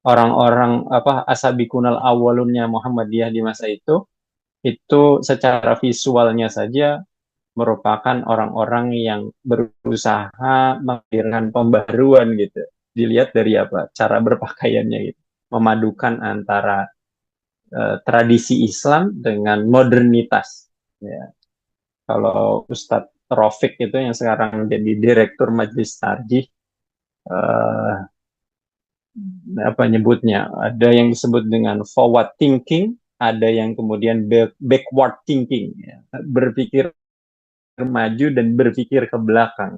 orang-orang apa asabikunal awalunnya Muhammadiyah di masa itu secara visualnya saja merupakan orang-orang yang berusaha menghadirkan pembaruan gitu. Dilihat dari apa? Cara berpakaiannya gitu. Memadukan antara tradisi Islam dengan modernitas. Ya. Kalau Ustadz Rofik itu yang sekarang jadi direktur Majelis Tarjih, eh, apa nyebutnya, ada yang disebut dengan forward thinking, ada yang kemudian backward thinking, ya. Berpikir maju dan berpikir ke belakang.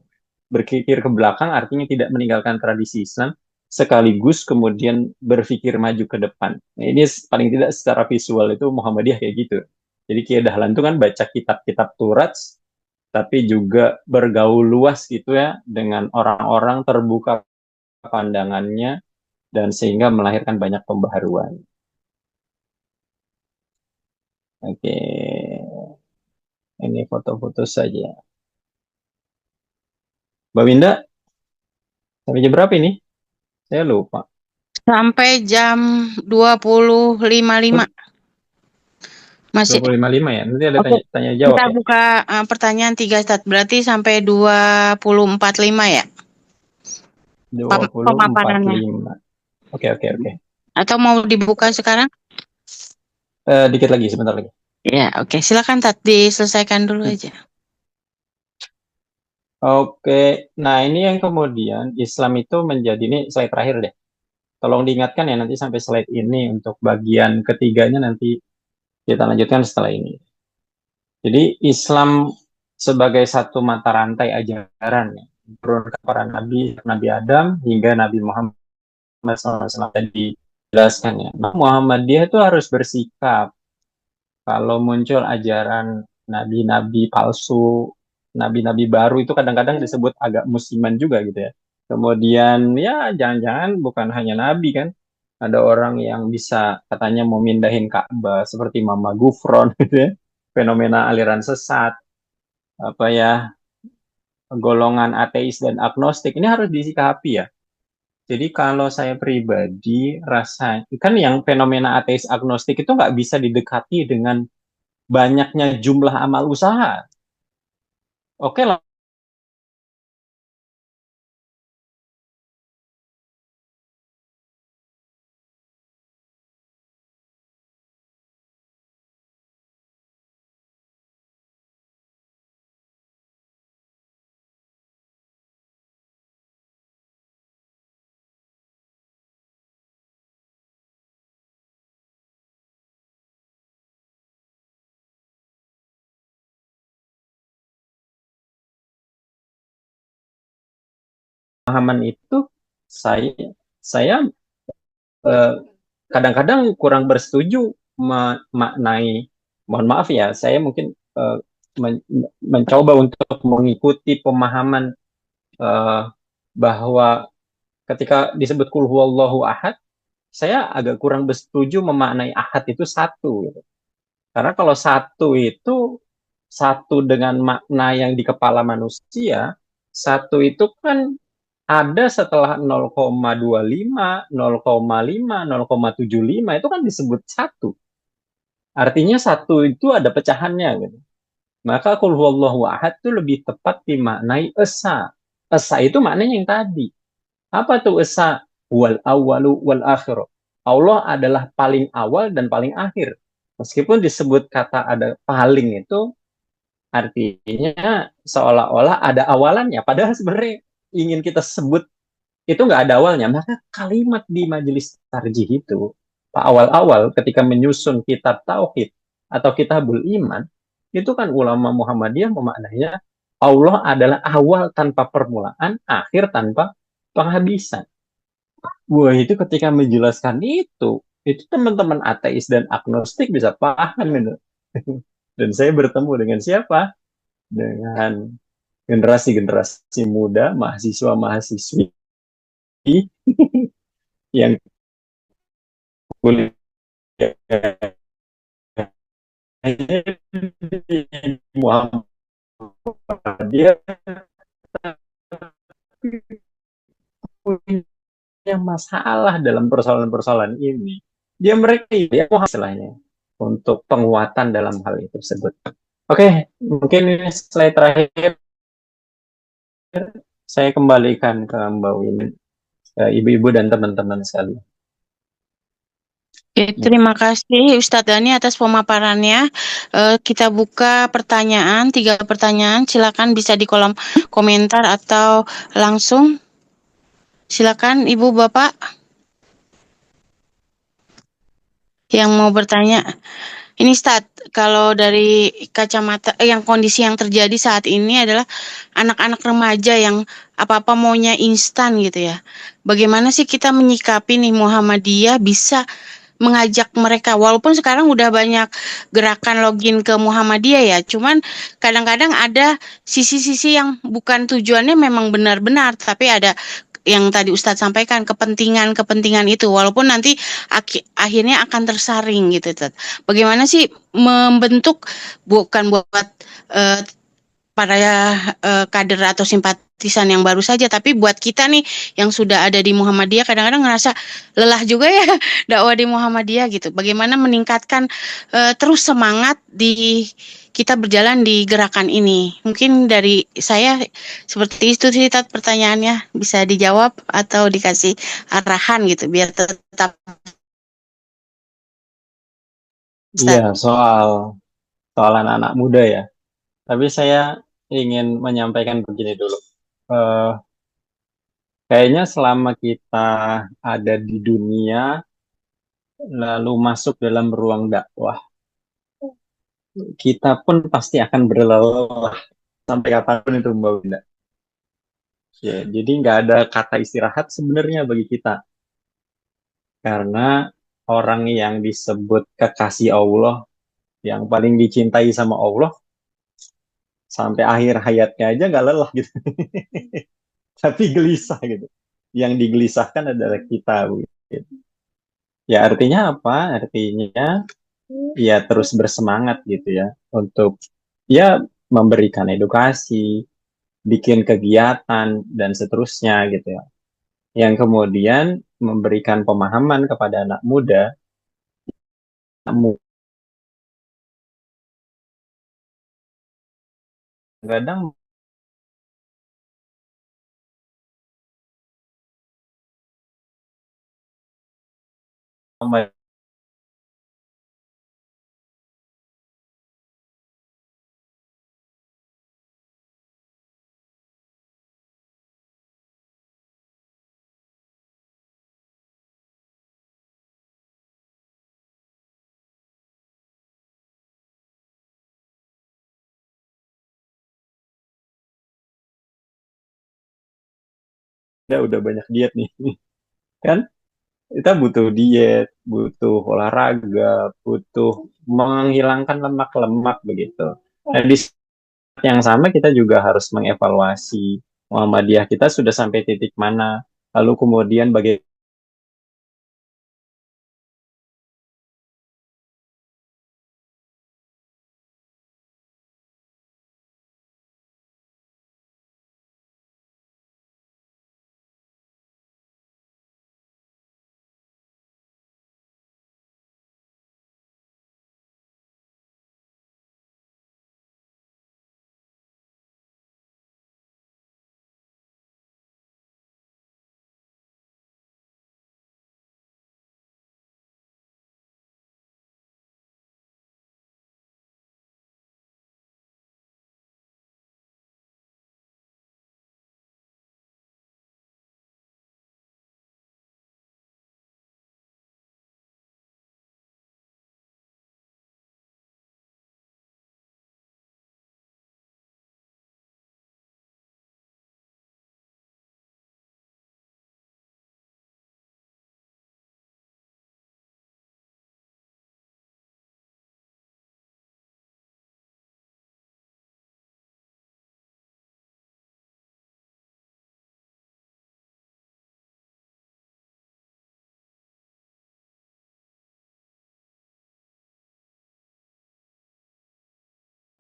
Berpikir ke belakang artinya tidak meninggalkan tradisi Islam, sekaligus kemudian berpikir maju ke depan. Nah, ini paling tidak secara visual itu Muhammadiyah kayak gitu. Jadi Kiai Dahlan itu kan baca kitab-kitab Turats, tapi juga bergaul luas gitu ya dengan orang-orang, terbuka pandangannya, dan sehingga melahirkan banyak pembaharuan. Oke, ini foto-foto saja. Mbak Winda, sampai jam berapa ini? Saya lupa. Sampai jam 20.55. Masih. 25.5 ya. Nanti ada Oke. tanya jawab Kita ya. buka pertanyaan 3 Ustaz. Berarti sampai 24.5 ya? Pemaparannya. 20.45. Oke, oke, oke. Atau mau dibuka sekarang? Dikit lagi, sebentar lagi. Ya, oke. Silakan Tat, diselesaikan dulu aja. Oke, nah ini yang kemudian Islam itu menjadi, ini slide terakhir deh. Tolong diingatkan ya nanti sampai slide ini untuk bagian ketiganya nanti kita lanjutkan setelah ini. Jadi Islam sebagai satu mata rantai ajaran ya, turun ke para nabi, Nabi Adam hingga Nabi Muhammad SAW tadi dijelaskan ya. Nah, Muhammadiyah itu harus bersikap kalau muncul ajaran nabi-nabi palsu, nabi-nabi baru itu kadang-kadang disebut agak musiman juga gitu ya. Kemudian ya jangan-jangan bukan hanya nabi kan, ada orang yang bisa katanya mau mindahin Ka'bah seperti Mama Gufron gitu ya. Fenomena aliran sesat, apa ya, golongan ateis dan agnostik ini harus disikapi ya. Jadi kalau saya pribadi rasa kan yang fenomena ateis agnostik itu nggak bisa didekati dengan banyaknya jumlah amal usaha. Oke lah, pemahaman itu saya saya eh, kadang-kadang kurang bersetuju memaknai, mohon maaf ya, saya mungkin mencoba untuk mengikuti pemahaman eh, bahwa ketika disebut kul huwallahu ahad, saya agak kurang bersetuju memaknai ahad itu satu gitu. Karena kalau satu itu satu dengan makna yang di kepala manusia, satu itu kan ada setelah 0,25, 0,5, 0,75 itu kan disebut satu. Artinya satu itu ada pecahannya gitu. Maka kul huwallahu ahad itu lebih tepat dimaknai esa. Esa itu maknanya yang tadi. Apa tuh esa? Wal awalu wal akhir. Allah adalah paling awal dan paling akhir. Meskipun disebut kata ada paling itu artinya seolah-olah ada awalannya. Padahal sebenarnya ingin kita sebut itu nggak ada awalnya. Maka kalimat di majelis tarjih itu, Pak, awal-awal ketika menyusun kitab tauhid atau kitabul iman, itu kan ulama Muhammadiyah memaknainya Allah adalah awal tanpa permulaan, akhir tanpa penghabisan. Wah, itu ketika menjelaskan itu teman-teman ateis dan agnostik bisa paham itu. Dan saya bertemu dengan siapa? Dengan generasi-generasi muda, mahasiswa-mahasiswi yang kuliah di Muhammadiyah punya masalah dalam persoalan-persoalan ini. Dia mereka ya istilahnya untuk penguatan dalam hal itu tersebut. Oke, mungkin ini slide terakhir saya kembalikan ke Mbak Win, ibu-ibu dan teman-teman sekalian. Oke, terima kasih Ustadz Dhani atas pemaparannya. Kita buka pertanyaan, 3 pertanyaan. Silakan bisa di kolom komentar atau langsung. Silakan Ibu Bapak. yang mau bertanya. Ini kalau dari kacamata yang kondisi yang terjadi saat ini adalah anak-anak remaja yang apa-apa maunya instan gitu ya. Bagaimana sih kita menyikapi nih Muhammadiyah bisa mengajak mereka walaupun sekarang udah banyak gerakan login ke Muhammadiyah ya, cuman kadang-kadang ada sisi-sisi yang bukan tujuannya memang benar-benar, tapi ada yang tadi Ustadz sampaikan kepentingan-kepentingan itu walaupun nanti akhirnya akan tersaring gitu Ustadz. Bagaimana sih membentuk bukan buat eh, para kader atau simpatisan yang baru saja, tapi buat kita nih yang sudah ada di Muhammadiyah kadang-kadang ngerasa lelah juga ya dakwah di Muhammadiyah gitu. Bagaimana meningkatkan terus semangat di kita berjalan di gerakan ini? Mungkin dari saya seperti itu sih pertanyaannya, bisa dijawab atau dikasih arahan gitu biar tetap Iya, Ustaz. soal anak-anak muda ya. Tapi saya ingin menyampaikan begini dulu. Eh, Kayaknya selama kita ada di dunia, lalu masuk dalam ruang dakwah, kita pun pasti akan berlelah sampai kapanpun itu Mbak Winda. Ya, jadi nggak ada kata istirahat sebenarnya bagi kita. Karena orang yang disebut kekasih Allah, yang paling dicintai sama Allah, sampai akhir hayatnya aja nggak lelah gitu. Tapi gelisah gitu. Yang digelisahkan adalah kita. Gitu. Ya artinya apa? Artinya ya terus bersemangat gitu ya untuk ya memberikan edukasi, bikin kegiatan dan seterusnya gitu ya. Yang kemudian memberikan pemahaman kepada anak muda, kadang udah banyak diet nih kan, kita butuh diet, butuh olahraga, butuh menghilangkan lemak-lemak begitu. Dan di saat yang sama kita juga harus mengevaluasi Muhammadiyah kita sudah sampai titik mana, lalu kemudian bagaimana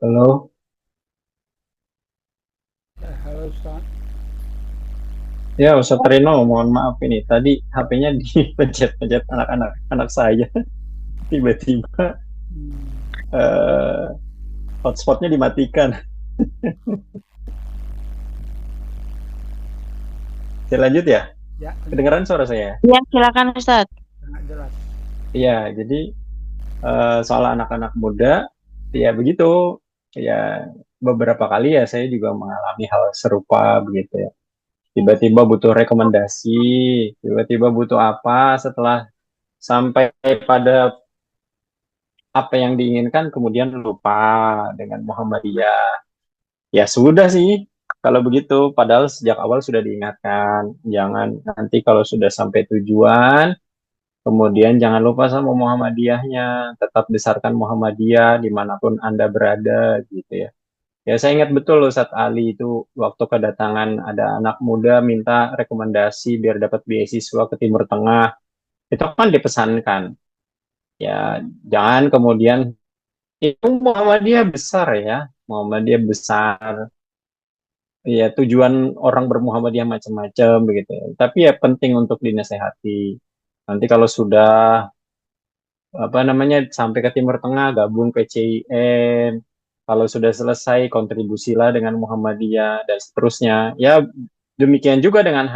kalau Halo Ustaz. ya Ustaz Rino, mohon maaf ini tadi HP-nya dipencet-pencet anak-anak anak saya tiba-tiba eh, hotspotnya dimatikan. Saya lanjut ya, Ya, kedengaran suara saya? Ya, silakan Ustadz. sangat jelas. Iya, jadi soal anak-anak muda, ya begitu. Ya beberapa kali ya saya juga mengalami hal serupa begitu ya. Tiba-tiba butuh rekomendasi, tiba-tiba butuh apa setelah sampai pada apa yang diinginkan kemudian lupa dengan Muhammadiyah. Ya sudah sih, kalau begitu. Padahal sejak awal sudah diingatkan, jangan nanti kalau sudah sampai tujuan, kemudian jangan lupa sama Muhammadiyahnya, tetap besarkan Muhammadiyah dimanapun Anda berada, gitu ya. Ya saya ingat betul Ustadz Ali itu waktu kedatangan ada anak muda minta rekomendasi biar dapat beasiswa ke Timur Tengah. Itu kan dipesankan, ya jangan kemudian itu Muhammadiyah besar ya, Muhammadiyah besar. Ya, tujuan orang bermuhammadiyah macam-macam begitu ya. Tapi ya penting untuk dinasehati. Nanti kalau sudah apa namanya sampai ke Timur Tengah gabung ke CIM. Kalau sudah selesai kontribusilah dengan Muhammadiyah dan seterusnya. Ya demikian juga dengan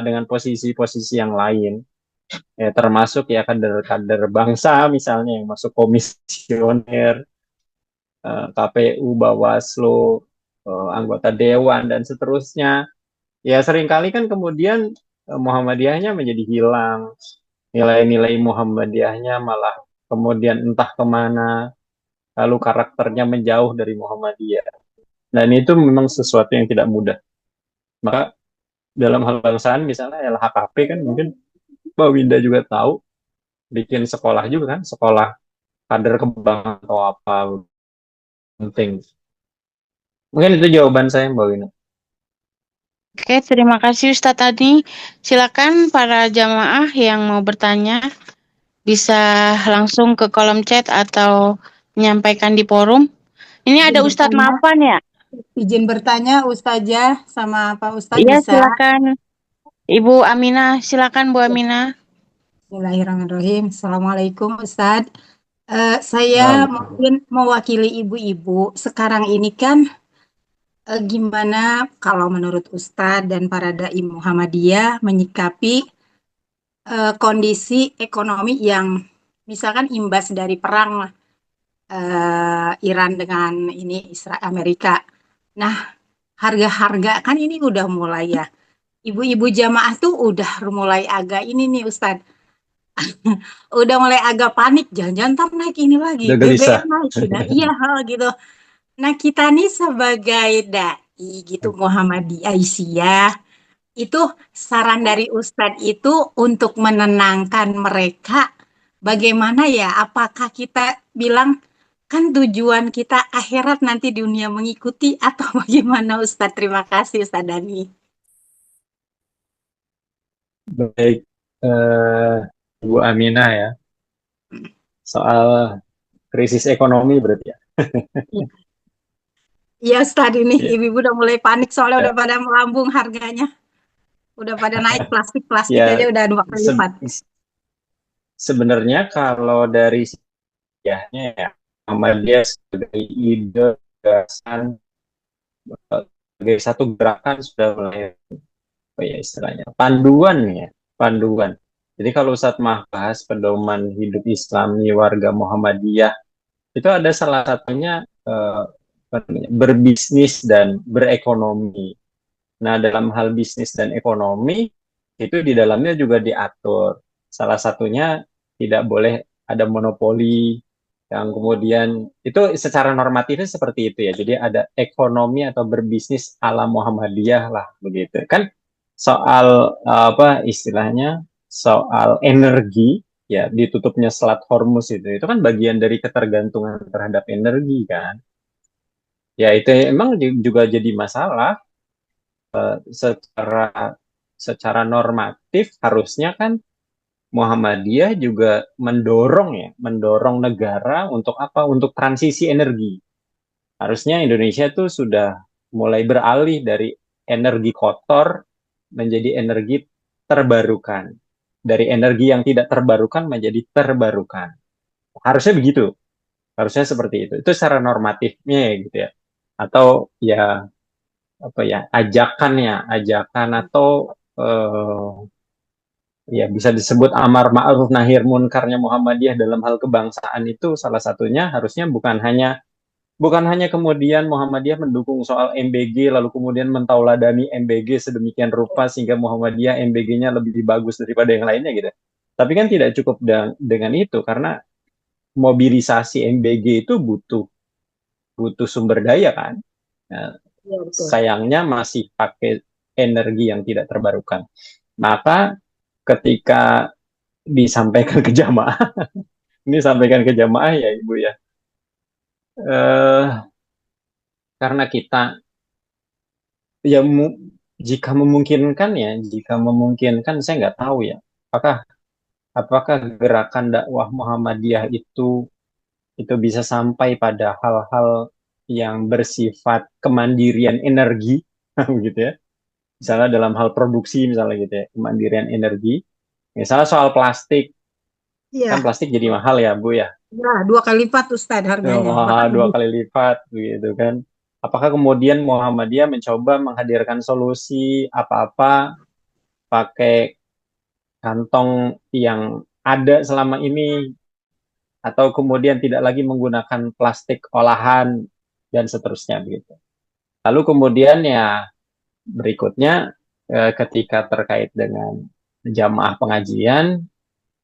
dengan posisi-posisi yang lain. Ya termasuk ya kader-kader bangsa misalnya yang masuk komisioner, KPU, Bawaslu, anggota dewan dan seterusnya. Ya seringkali kan kemudian Muhammadiyahnya menjadi hilang, nilai-nilai Muhammadiyahnya malah kemudian entah kemana, lalu karakternya menjauh dari Muhammadiyah. Dan itu memang sesuatu yang tidak mudah. Maka dalam hal bangsaan misalnya LHKP kan mungkin Mbak Winda juga tahu, bikin sekolah juga kan, sekolah kader kebanggaan atau apa penting. Mungkin itu jawaban saya Mbak Winda. Oke, terima kasih Ustadz Adi. Silakan para jamaah yang mau bertanya bisa langsung ke kolom chat atau menyampaikan di forum. Ini ada Izin Ustadz bertanya, Maafan ya? izin bertanya Ustazah sama Pak Ustadz Iya, bisa. silakan. Ibu Aminah, silakan Bu Aminah. Bismillahirrahmanirrahim. Assalamualaikum Ustadz. Saya Nah, mungkin mewakili ibu-ibu. Sekarang ini kan gimana kalau menurut Ustadz dan para dai Muhammadiyah menyikapi kondisi ekonomi yang misalkan imbas dari perang lah, Iran dengan ini Israel Amerika. Nah, harga-harga kan ini udah mulai ya. Ibu-ibu jamaah tuh udah mulai agak ini nih Ustadz. Udah mulai agak panik. Jangan-jangan ntar naik ini lagi. udah gelisah. BBM naik. Nah, iya hal gitu. Nah kita nih sebagai dai gitu Muhammadiyah Aisyah. Itu saran dari Ustadz itu untuk menenangkan mereka. Bagaimana ya? Apakah kita bilang kan tujuan kita akhirat nanti dunia mengikuti atau bagaimana Ustadz? Terima kasih Ustadz Dani. Baik, Bu Aminah ya, soal krisis ekonomi berarti ya. Iya Ustadz ini Ya, ibu-ibu udah mulai panik soalnya ya, udah pada melambung harganya. Udah pada naik plastik-plastik aja ya, udah 2 kali lipat. sebenarnya kalau dari sejarahnya ya, Muhammadiyah sebagai ide, gagasan, sebagai satu gerakan sudah mulai, apa ya istilahnya, panduan ya, panduan. Jadi kalau Ustadz Mah bahas pedoman hidup Islami warga Muhammadiyah, itu ada salah satunya apa namanya, berbisnis dan berekonomi. Nah, dalam hal bisnis dan ekonomi, itu di dalamnya juga diatur. Salah satunya tidak boleh ada monopoli, yang kemudian itu secara normatifnya seperti itu ya. Jadi ada ekonomi atau berbisnis ala Muhammadiyah lah begitu. Kan soal apa istilahnya? Soal energi ya ditutupnya Selat Hormuz itu kan bagian dari ketergantungan terhadap energi kan. Ya itu emang juga jadi masalah secara secara normatif harusnya kan Muhammadiyah juga mendorong ya, mendorong negara untuk apa? Untuk transisi energi. Harusnya Indonesia tuh sudah mulai beralih dari energi kotor menjadi energi terbarukan. Dari energi yang tidak terbarukan menjadi terbarukan. Harusnya begitu. Harusnya seperti itu. Itu secara normatifnya ya gitu ya. Atau ya apa ya ajakan atau eh, ya bisa disebut amar ma'ruf nahir munkarnya Muhammadiyah dalam hal kebangsaan itu salah satunya harusnya bukan hanya kemudian Muhammadiyah mendukung soal MBG lalu kemudian mentauladani MBG sedemikian rupa sehingga Muhammadiyah MBG-nya lebih bagus daripada yang lainnya gitu. Tapi kan tidak cukup dengan itu karena mobilisasi MBG itu butuh sumber daya kan. Nah, Iya, betul. sayangnya masih pakai energi yang tidak terbarukan. Maka ketika disampaikan ke jamaah, ini sampaikan ke jamaah ya Ibu ya, eh, karena kita ya jika memungkinkan saya nggak tahu ya, apakah apakah gerakan dakwah Muhammadiyah itu bisa sampai pada hal-hal yang bersifat kemandirian energi gitu ya. Misalnya dalam hal produksi misalnya gitu ya, kemandirian energi. Misalnya soal plastik, kan Iya, plastik jadi mahal ya Bu ya. ya, 2 kali lipat Ustadz harganya, Wah, bahkan dua lebih. kali lipat gitu kan. Apakah kemudian Muhammadiyah mencoba menghadirkan solusi apa-apa pakai kantong yang ada selama ini, atau kemudian tidak lagi menggunakan plastik olahan dan seterusnya begitu. Lalu kemudian ya berikutnya, ketika terkait dengan jamaah pengajian,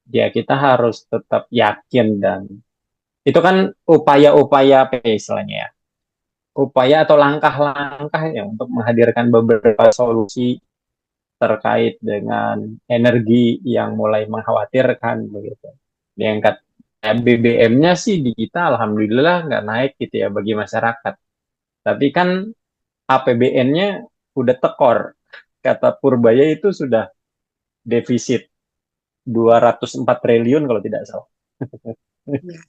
ya kita harus tetap yakin, dan itu kan upaya-upaya apa ya istilahnya ya, upaya atau langkah-langkah ya untuk menghadirkan beberapa solusi terkait dengan energi yang mulai mengkhawatirkan begitu. Diangkat BBM-nya sih di kita alhamdulillah nggak naik gitu ya bagi masyarakat. Tapi kan APBN-nya udah tekor. Kata Purbaya itu sudah defisit 204 triliun kalau tidak salah. Iya.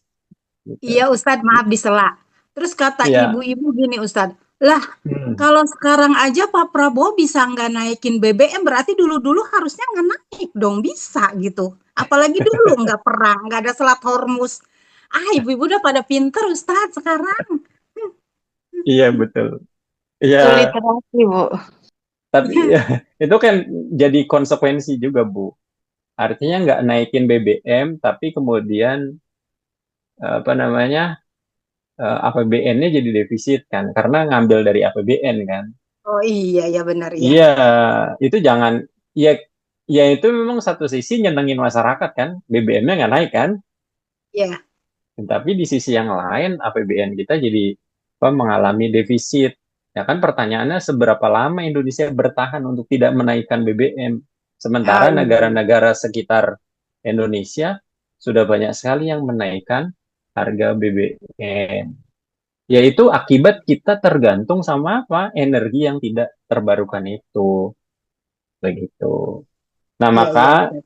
Gitu. Iya Ustadz, maaf disela. Terus kata Iya. ibu-ibu gini Ustadz, lah Hmm. kalau sekarang aja Pak Prabowo bisa nggak naikin BBM, berarti dulu-dulu harusnya nggak naik dong, bisa gitu. Apalagi dulu nggak perang, nggak ada Selat Hormuz. Ah, ibu-ibu udah pada pinter Ustadz sekarang. Iya betul. Iya, Itu literasi, Bu. tapi ya, itu kan jadi konsekuensi juga, Bu. Artinya nggak naikin BBM, tapi kemudian apa namanya, APBN-nya jadi defisit kan, karena ngambil dari APBN kan. Oh iya, ya benar ya. Iya, itu jangan, ya, ya itu memang satu sisi nyenengin masyarakat kan, BBM-nya nggak naik kan, Ya, tapi di sisi yang lain APBN kita jadi apa, mengalami defisit. Ya kan pertanyaannya seberapa lama Indonesia bertahan untuk tidak menaikkan BBM, ah, sementara iya. negara-negara sekitar Indonesia sudah banyak sekali yang menaikkan harga BBM. Yaitu akibat kita tergantung sama apa? Energi yang tidak terbarukan itu, begitu. Nah, Iya, iya maka benar.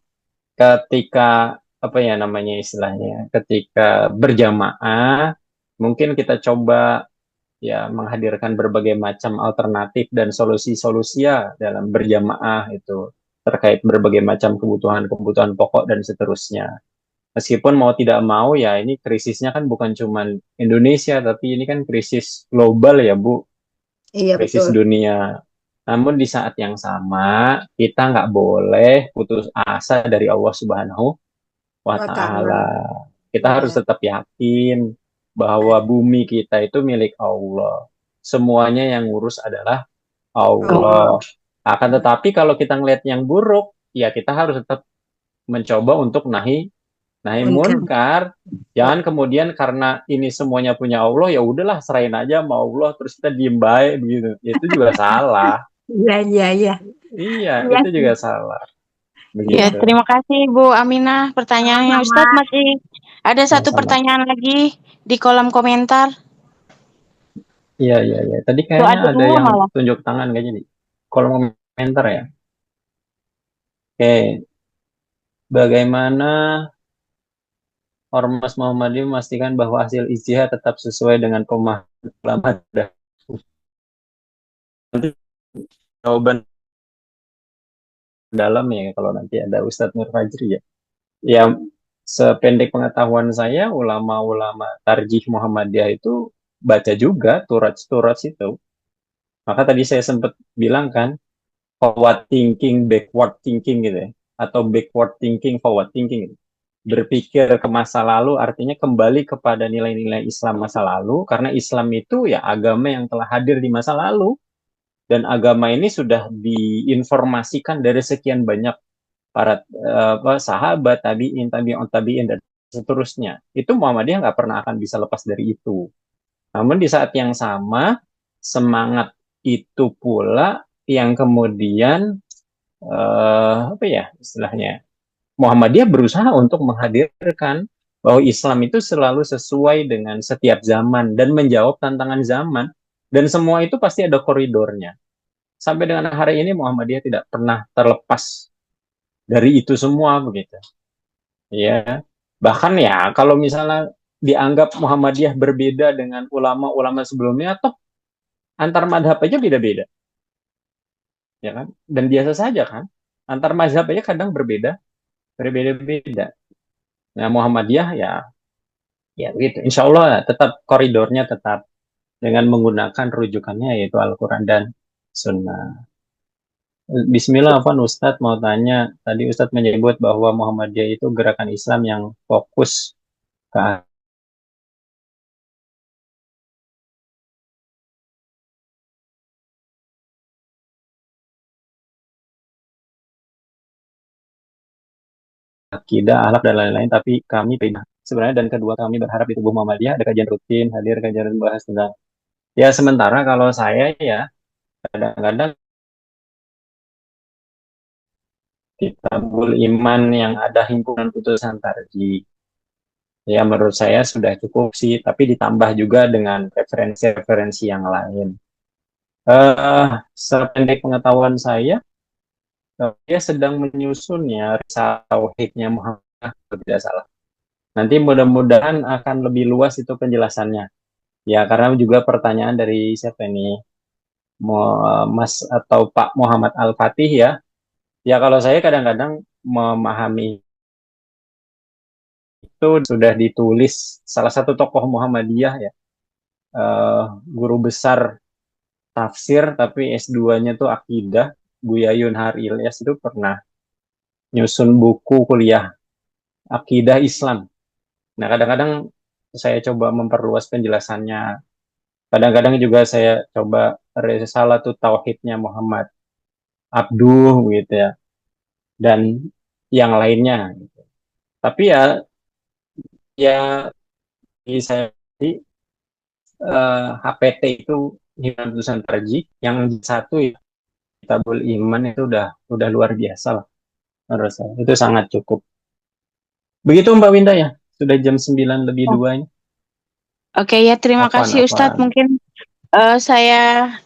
ketika apa ya namanya istilahnya, ketika berjamaah, mungkin kita coba ya menghadirkan berbagai macam alternatif dan solusi-solusi ya dalam berjamaah itu terkait berbagai macam kebutuhan-kebutuhan pokok dan seterusnya. Meskipun mau tidak mau ya ini krisisnya kan bukan cuma Indonesia, tapi ini kan krisis global ya Bu, Iya krisis betul. dunia. Namun di saat yang sama kita nggak boleh putus asa dari Allah Subhanahu wa Wah Ta'ala. Ta'ala. Kita harus Iya. tetap yakin bahwa bumi kita itu milik Allah. Semuanya yang ngurus adalah Allah. Allah. Akan tetapi kalau kita ngelihat yang buruk, ya kita harus tetap mencoba untuk nahi nahi Munkar. munkar. Jangan kemudian karena ini semuanya punya Allah, ya udahlah serahin aja sama Allah terus kita diem baik begitu. Itu juga salah. Iya, iya, iya. Iya, Iya itu sih. juga salah. Ya, Begitu. terima kasih Bu Aminah pertanyaannya. Sama-sama. Ustadz masih ada satu Sama-sama. pertanyaan lagi di kolom komentar. Iya, iya, iya. Tadi Tuh kayaknya ada ada dua yang malah. tunjuk tangan kayaknya di kolom komentar ya. Oke, bagaimana Ormas Muhammadiyah memastikan bahwa hasil ijtihad tetap sesuai dengan pemahaman ulama? Nanti jawaban dalam ya kalau nanti ada Ustadz Nur Fajri ya. Ya, sependek pengetahuan saya, ulama-ulama tarjih Muhammadiyah itu baca juga Turats-Turats itu. Maka tadi saya sempat bilang kan, forward thinking, backward thinking gitu ya. Atau backward thinking, forward thinking gitu. Berpikir ke masa lalu artinya kembali kepada nilai-nilai Islam masa lalu, karena Islam itu ya agama yang telah hadir di masa lalu. Dan agama ini sudah diinformasikan dari sekian banyak para sahabat, tabiin, tabi'un, tabi'in, dan seterusnya. Itu Muhammadiyah nggak pernah akan bisa lepas dari itu. Namun di saat yang sama, semangat itu pula yang kemudian apa ya istilahnya, Muhammadiyah berusaha untuk menghadirkan bahwa Islam itu selalu sesuai dengan setiap zaman dan menjawab tantangan zaman, dan semua itu pasti ada koridornya. Sampai dengan hari ini Muhammadiyah tidak pernah terlepas dari itu semua begitu. Ya, bahkan ya kalau misalnya dianggap Muhammadiyah berbeda dengan ulama-ulama sebelumnya, toh antar madhab aja beda-beda, ya kan? Dan biasa saja kan, antar mazhab aja kadang berbeda-beda. Nah Muhammadiyah ya, ya gitu. Insya Allah tetap koridornya tetap dengan menggunakan rujukannya yaitu Al-Quran dan Sunnah. Bismillah, Afwan Ustadz mau tanya, tadi Ustadz menyebut bahwa Muhammadiyah itu gerakan Islam yang fokus ke akidah, akhlak dan lain-lain, tapi kami pribadi sebenarnya dan kedua kami berharap di tubuh Muhammadiyah ada kajian rutin, hadir kajian dan bahas tentang. Ya sementara kalau saya ya kadang-kadang Kitabul Iman yang ada himpunan putusan tarjih, ya menurut saya sudah cukup sih, tapi ditambah juga dengan referensi-referensi yang lain. Sependek pengetahuan saya dia sedang menyusun ya risalah tauhidnya Muhammad kalau tidak salah. Nanti mudah-mudahan akan lebih luas itu penjelasannya. Ya karena juga pertanyaan dari siapa ini, Mas atau Pak Muhammad Al-Fatih ya. Ya kalau saya kadang-kadang memahami itu sudah ditulis salah satu tokoh Muhammadiyah ya, guru besar tafsir tapi S2-nya tuh akidah, Buya Yunhar Ilyas itu pernah nyusun buku kuliah akidah Islam. Nah, kadang-kadang saya coba memperluas penjelasannya. Kadang-kadang juga saya coba risalah tuh tauhidnya Muhammad Abduh gitu ya. Dan yang lainnya. Tapi ya ya di saya di HPT itu himpunan putusan tarjih yang satu ya Kitabul Iman itu udah luar biasa lah menurut saya. Itu sangat cukup. Begitu Mbak Winda ya. Sudah jam 9 lebih 2 ini. Oke ya, terima kasih Ustadz. Mungkin saya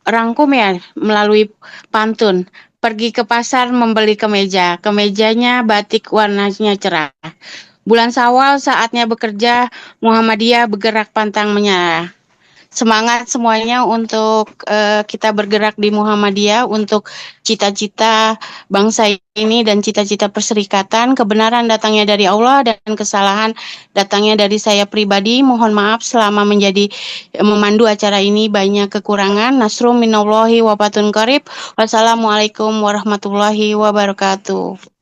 rangkum ya melalui pantun. Pergi ke pasar membeli kemeja. Kemejanya batik warnanya cerah. Bulan Syawal saatnya bekerja, Muhammadiyah bergerak pantang menyerah. Semangat semuanya untuk kita bergerak di Muhammadiyah untuk cita-cita bangsa ini dan cita-cita perserikatan. Kebenaran datangnya dari Allah dan kesalahan datangnya dari saya pribadi. Mohon maaf selama menjadi memandu acara ini banyak kekurangan. Nasrum minallahi wa fatun qarib. Wassalamualaikum warahmatullahi wabarakatuh.